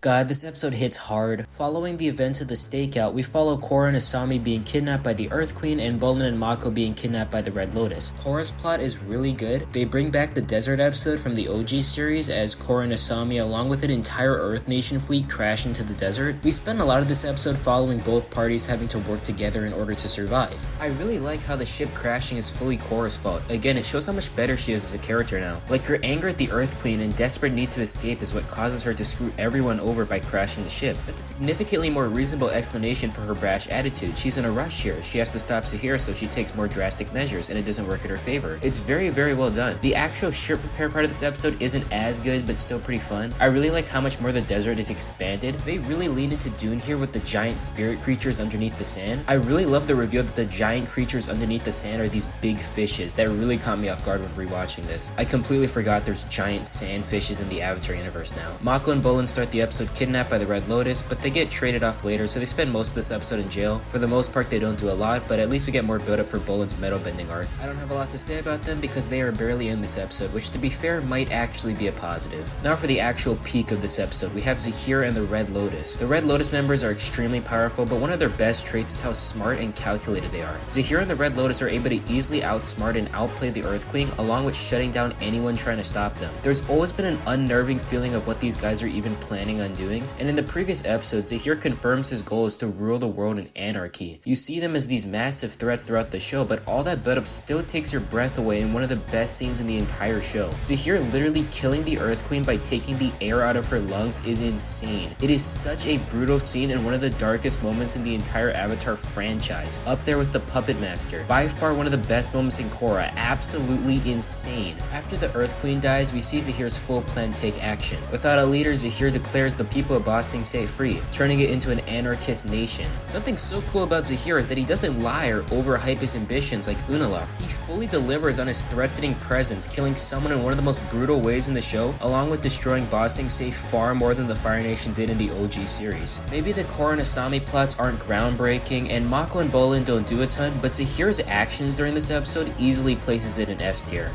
God, this episode hits hard. Following the events of the stakeout, we follow Korra and Asami being kidnapped by the Earth Queen and Bolin and Mako being kidnapped by the Red Lotus. Korra's plot is really good. They bring back the desert episode from the OG series as Korra and Asami along with an entire Earth Nation fleet crash into the desert. We spend a lot of this episode following both parties having to work together in order to survive. I really like how the ship crashing is fully Korra's fault. Again, it shows how much better she is as a character now. Like her anger at the Earth Queen and desperate need to escape is what causes her to screw everyone over by crashing the ship. That's a significantly more reasonable explanation for her brash attitude. She's in a rush here. She has to stop Zahir, so she takes more drastic measures, and it doesn't work in her favor. It's very, very well done. The actual ship repair part of this episode isn't as good, but still pretty fun. I really like how much more the desert is expanded. They really lean into Dune here with the giant spirit creatures underneath the sand. I really love the reveal that the giant creatures underneath the sand are these big fishes. That really caught me off guard when rewatching this. I completely forgot there's giant sand fishes in the Avatar universe now. Mako and Bolin start the episode kidnapped by the Red Lotus, but they get traded off later, so they spend most of this episode in jail. For the most part, they don't do a lot, but at least we get more build up for Bolin's metal bending arc. I don't have a lot to say about them because they are barely in this episode, which to be fair might actually be a positive. Now for the actual peak of this episode, we have Zahir and the Red Lotus. The Red Lotus members are extremely powerful, but one of their best traits is how smart and calculated they are. Zahir and the Red Lotus are able to easily outsmart and outplay the Earth Queen, along with shutting down anyone trying to stop them. There's always been an unnerving feeling of what these guys are even planning on doing, and in the previous episodes, Zahir confirms his goal is to rule the world in anarchy. You see them as these massive threats throughout the show, but all that build-up still takes your breath away in one of the best scenes in the entire show. Zahir literally killing the Earth Queen by taking the air out of her lungs is insane. It is such a brutal scene and one of the darkest moments in the entire Avatar franchise. Up there with the Puppet Master. By far one of the best moments in Korra. Absolutely insane. After the Earth Queen dies, we see Zahir's full plan take action. Without a leader, Zahir declares the people of Ba Sing Se free, turning it into an anarchist nation. Something so cool about Zahir is that he doesn't lie or overhype his ambitions like Unalaq. He fully delivers on his threatening presence, killing someone in one of the most brutal ways in the show, along with destroying Ba Sing Se far more than the Fire Nation did in the OG series. Maybe the Korra and Asami plots aren't groundbreaking, and Mako and Bolin don't do a ton, but Zahir's actions during this episode easily places it in S tier.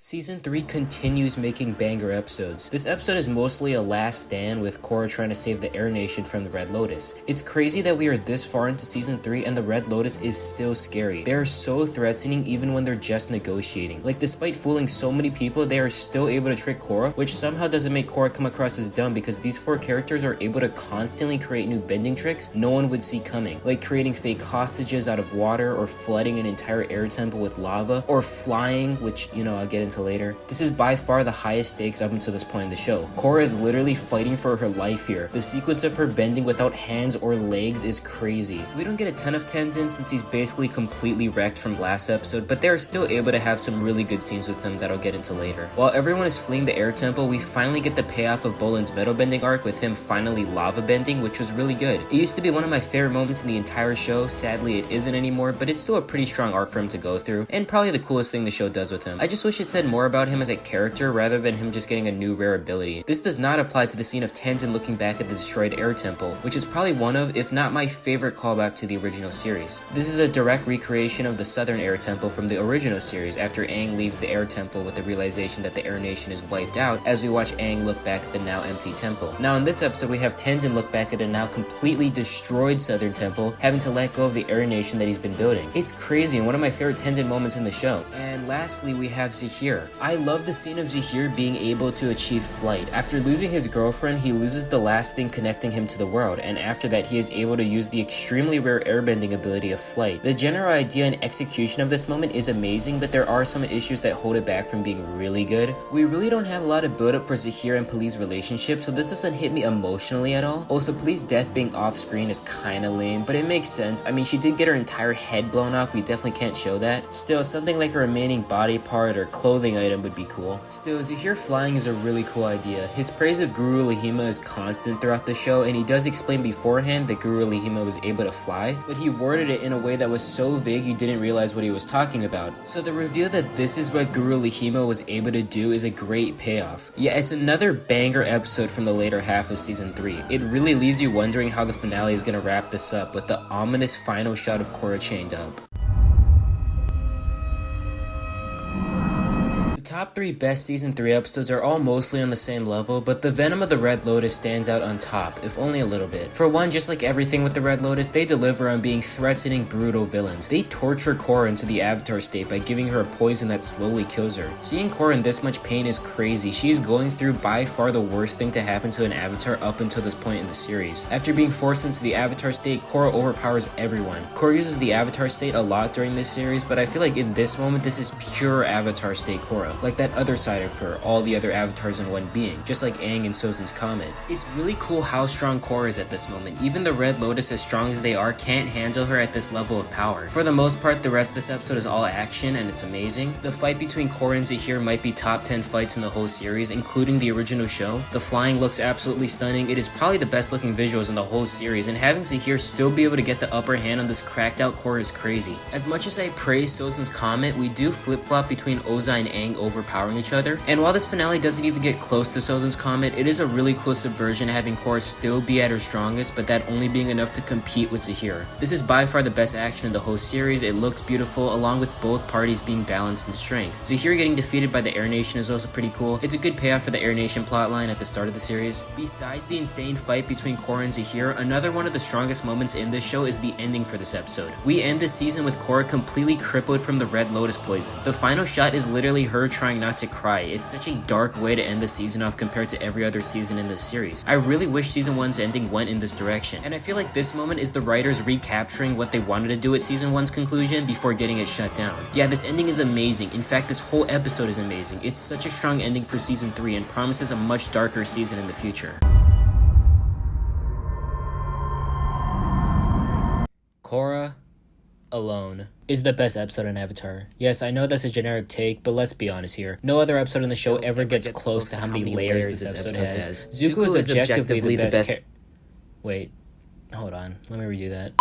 Season 3 continues making banger episodes. This episode is mostly a last stand with Korra trying to save the Air Nation from the Red Lotus. It's crazy that we are this far into Season 3 and the Red Lotus is still scary. They are so threatening even when they're just negotiating. Like, despite fooling so many people, they are still able to trick Korra, which somehow doesn't make Korra come across as dumb because these 4 characters are able to constantly create new bending tricks no one would see coming. Like creating fake hostages out of water, or flooding an entire air temple with lava, or flying, which, I'll get into later. This is by far the highest stakes up until this point in the show. Korra is literally fighting for her life here. The sequence of her bending without hands or legs is crazy. We don't get a ton of Tenzin since he's basically completely wrecked from last episode, but they're still able to have some really good scenes with him that I'll get into later. While everyone is fleeing the air temple, we finally get the payoff of Bolin's metal bending arc with him finally lava bending, which was really good. It used to be one of my favorite moments in the entire show. Sadly, it isn't anymore, but it's still a pretty strong arc for him to go through, and probably the coolest thing the show does with him. I just wish it said more about him as a character rather than him just getting a new rare ability. This does not apply to the scene of Tenzin looking back at the destroyed air temple, which is probably one of, if not my favorite callback to the original series. This is a direct recreation of the southern air temple from the original series after Aang leaves the air temple with the realization that the Air Nation is wiped out, as we watch Aang look back at the now empty temple. Now in this episode we have Tenzin look back at a now completely destroyed southern temple, having to let go of the Air Nation that he's been building. It's crazy and one of my favorite Tenzin moments in the show. And lastly we have Zahir. I love the scene of Zahir being able to achieve flight. After losing his girlfriend, he loses the last thing connecting him to the world, and after that he is able to use the extremely rare airbending ability of flight. The general idea and execution of this moment is amazing, but there are some issues that hold it back from being really good. We really don't have a lot of build up for Zahir and Poli's relationship, so this doesn't hit me emotionally at all. Also, Poli's death being off screen is kinda lame, but it makes sense. I mean, she did get her entire head blown off, we definitely can't show that. Still, something like a remaining body part or clothing item would be cool. Still, Zahir flying is a really cool idea. His praise of Guru Lahima is constant throughout the show, and he does explain beforehand that Guru Lahima was able to fly, but he worded it in a way that was so vague you didn't realize what he was talking about. So the reveal that this is what Guru Lahima was able to do is a great payoff. Yeah, it's another banger episode from the later half of Season 3. It really leaves you wondering how the finale is going to wrap this up with the ominous final shot of Korra chained up. The top 3 best Season 3 episodes are all mostly on the same level, but the Venom of the Red Lotus stands out on top, if only a little bit. For one, just like everything with the Red Lotus, they deliver on being threatening, brutal villains. They torture Korra into the Avatar state by giving her a poison that slowly kills her. Seeing Korra in this much pain is crazy. She's going through by far the worst thing to happen to an Avatar up until this point in the series. After being forced into the Avatar state, Korra overpowers everyone. Korra uses the Avatar state a lot during this series, but I feel like in this moment, this is pure Avatar state Korra. Like that other side of her, all the other avatars in one being, just like Aang and Sozin's Comet. It's really cool how strong Korra is at this moment. Even the Red Lotus, as strong as they are, can't handle her at this level of power. For the most part, the rest of this episode is all action, and it's amazing. The fight between Korra and Zahir might be top 10 fights in the whole series, including the original show. The flying looks absolutely stunning. It is probably the best looking visuals in the whole series, and having Zahir still be able to get the upper hand on this cracked out Korra is crazy. As much as I praise Sozin's Comet, we do flip-flop between Ozai and Aang overpowering each other, and while this finale doesn't even get close to Sozin's Comet, it is a really cool subversion having Korra still be at her strongest, but that only being enough to compete with Zahir. This is by far the best action in the whole series. It looks beautiful, along with both parties being balanced in strength. Zahir getting defeated by the Air Nation is also pretty cool. It's a good payoff for the Air Nation plotline at the start of the series. Besides the insane fight between Korra and Zahir, another one of the strongest moments in this show is the ending for this episode. We end this season with Korra completely crippled from the Red Lotus poison. The final shot is literally her trying not to cry. It's such a dark way to end the season off compared to every other season in this series. I really wish Season 1's ending went in this direction, and I feel like this moment is the writers recapturing what they wanted to do at Season 1's conclusion before getting it shut down. Yeah, this ending is amazing. In fact, this whole episode is amazing. It's such a strong ending for Season 3 and promises a much darker season in the future. Korra, a Alone is the best episode in Avatar. Yes, I know that's a generic take, but let's be honest here. No other episode in the show ever gets close to how many layers this episode has. Zuko is objectively the best Wait, hold on, let me redo that.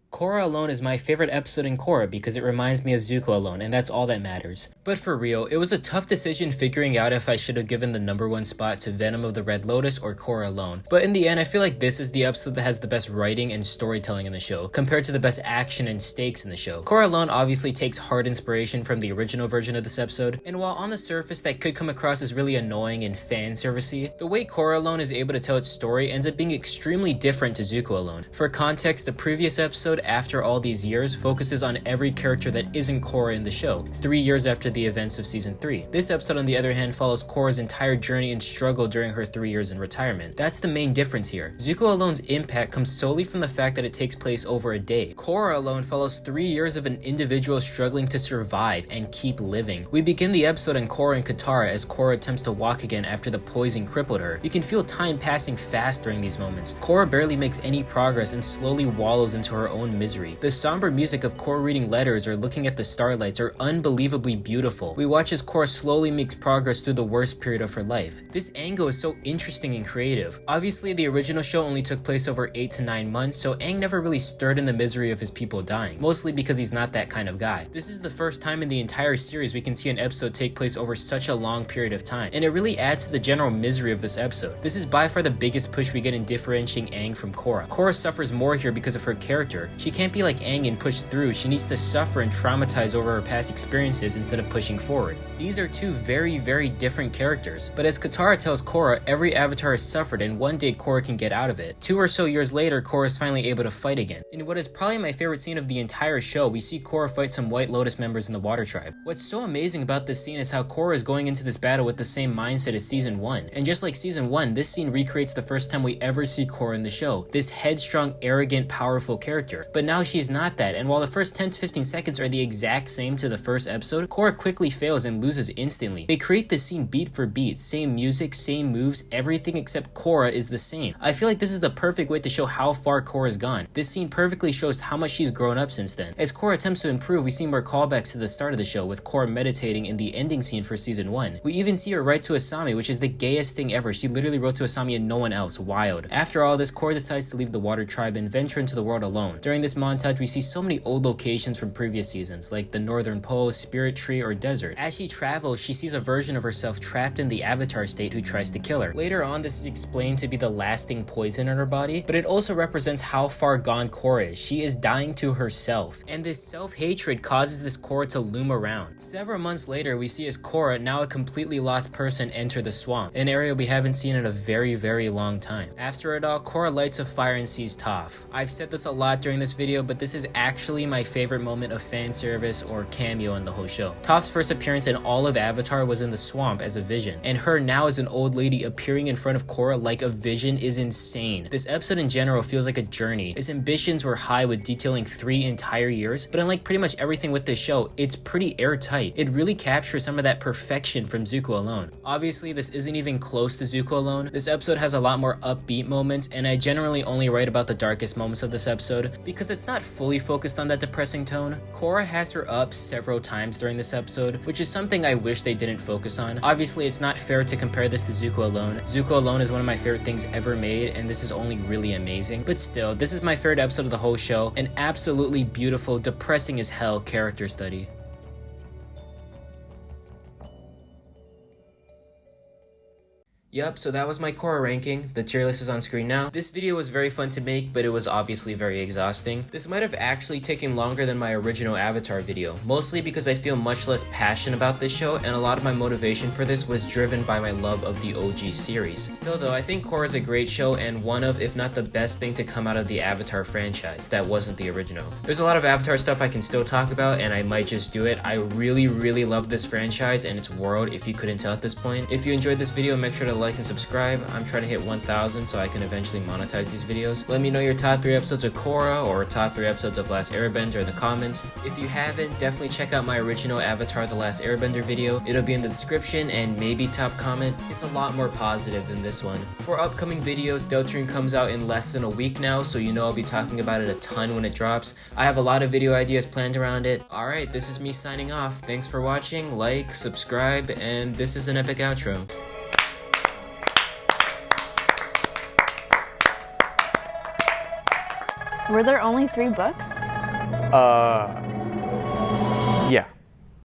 Korra Alone is my favorite episode in Korra because it reminds me of Zuko Alone, and that's all that matters. But for real, it was a tough decision figuring out if I should have given the #1 spot to Venom of the Red Lotus or Korra Alone. But in the end, I feel like this is the episode that has the best writing and storytelling in the show, compared to the best action and stakes in the show. Korra Alone obviously takes hard inspiration from the original version of this episode, and while on the surface that could come across as really annoying and fan-servicey, the way Korra Alone is able to tell its story ends up being extremely different to Zuko Alone. For context, the previous episode, After All These Years, focuses on every character that isn't Korra in the show, 3 years after the events of season 3. This episode, on the other hand, follows Korra's entire journey and struggle during her 3 years in retirement. That's the main difference here. Zuko Alone's impact comes solely from the fact that it takes place over a day. Korra Alone follows 3 years of an individual struggling to survive and keep living. We begin the episode in Korra and Katara as Korra attempts to walk again after the poison crippled her. You can feel time passing fast during these moments. Korra barely makes any progress and slowly wallows into her own misery. The somber music of Korra reading letters or looking at the starlights are unbelievably beautiful. We watch as Korra slowly makes progress through the worst period of her life. This angle is so interesting and creative. Obviously, the original show only took place over 8 to 9 months, so Aang never really stirred in the misery of his people dying, mostly because he's not that kind of guy. This is the first time in the entire series we can see an episode take place over such a long period of time, and it really adds to the general misery of this episode. This is by far the biggest push we get in differentiating Aang from Korra. Korra suffers more here because of her character. She can't be like Aang and push through. She needs to suffer and traumatize over her past experiences instead of pushing forward. These are two very different characters, but as Katara tells Korra, every avatar has suffered and one day Korra can get out of it. 2 or so years later, Korra is finally able to fight again. In what is probably my favorite scene of the entire show, we see Korra fight some White Lotus members in the Water Tribe. What's so amazing about this scene is how Korra is going into this battle with the same mindset as season 1. And just like season 1, this scene recreates the first time we ever see Korra in the show. This headstrong, arrogant, powerful character. But now she's not that, and while the first 10 to 15 seconds are the exact same to the first episode, Korra quickly fails and loses instantly. They create the scene beat for beat, same music, same moves, everything except Korra is the same. I feel like this is the perfect way to show how far Korra's gone. This scene perfectly shows how much she's grown up since then. As Korra attempts to improve, we see more callbacks to the start of the show, with Korra meditating in the ending scene for season 1. We even see her write to Asami, which is the gayest thing ever. She literally wrote to Asami and no one else. Wild. After all this, Korra decides to leave the Water Tribe and venture into the world alone. During this montage, we see so many old locations from previous seasons, like the Northern Pole, Spirit Tree, or Desert. As she travels, she sees a version of herself trapped in the Avatar state who tries to kill her. Later on, this is explained to be the lasting poison in her body, but it also represents how far gone Korra is. She is dying to herself, and this self-hatred causes this Korra to loom around. Several months later, we see as Korra, now a completely lost person, enter the swamp, an area we haven't seen in a very long time. After it all, Korra lights a fire and sees Toph. I've said this a lot during this video, but this is actually my favorite moment of fan service or cameo in the whole show. Toph's first appearance in all of Avatar was in the swamp as a vision, and her now as an old lady appearing in front of Korra like a vision is insane. This episode in general feels like a journey. Its ambitions were high with detailing 3 entire years, but unlike pretty much everything with this show, it's pretty airtight. It really captures some of that perfection from Zuko Alone. Obviously, this isn't even close to Zuko Alone. This episode has a lot more upbeat moments, and I generally only write about the darkest moments of this episode because it's not fully focused on that depressing tone. Korra has her ups several times during this episode, which is something I wish they didn't focus on. Obviously, it's not fair to compare this to Zuko Alone. Zuko Alone is one of my favorite things ever made, and this is only really amazing. But still, this is my favorite episode of the whole show, an absolutely beautiful, depressing as hell character study. Yup, so that was my Korra ranking. The tier list is on screen now. This video was very fun to make, but it was obviously very exhausting. This might have actually taken longer than my original Avatar video, mostly because I feel much less passionate about this show, and a lot of my motivation for this was driven by my love of the OG series. Still though, I think Korra is a great show and one of, if not the best thing to come out of the Avatar franchise that wasn't the original. There's a lot of Avatar stuff I can still talk about, and I might just do it. I really love this franchise and its world, if you couldn't tell at this point. If you enjoyed this video, make sure to like, like, and subscribe. I'm trying to hit 1,000 so I can eventually monetize these videos. Let me know your top 3 episodes of Korra or top 3 episodes of Last Airbender in the comments. If you haven't, definitely check out my original Avatar The Last Airbender video. It'll be in the description and maybe top comment. It's a lot more positive than this one. For upcoming videos, Deltarune comes out in less than a week now, so you know I'll be talking about it a ton when it drops. I have a lot of video ideas planned around it. Alright, this is me signing off. Thanks for watching, like, subscribe, and this is an epic outro. Were there only 3 books? Yeah.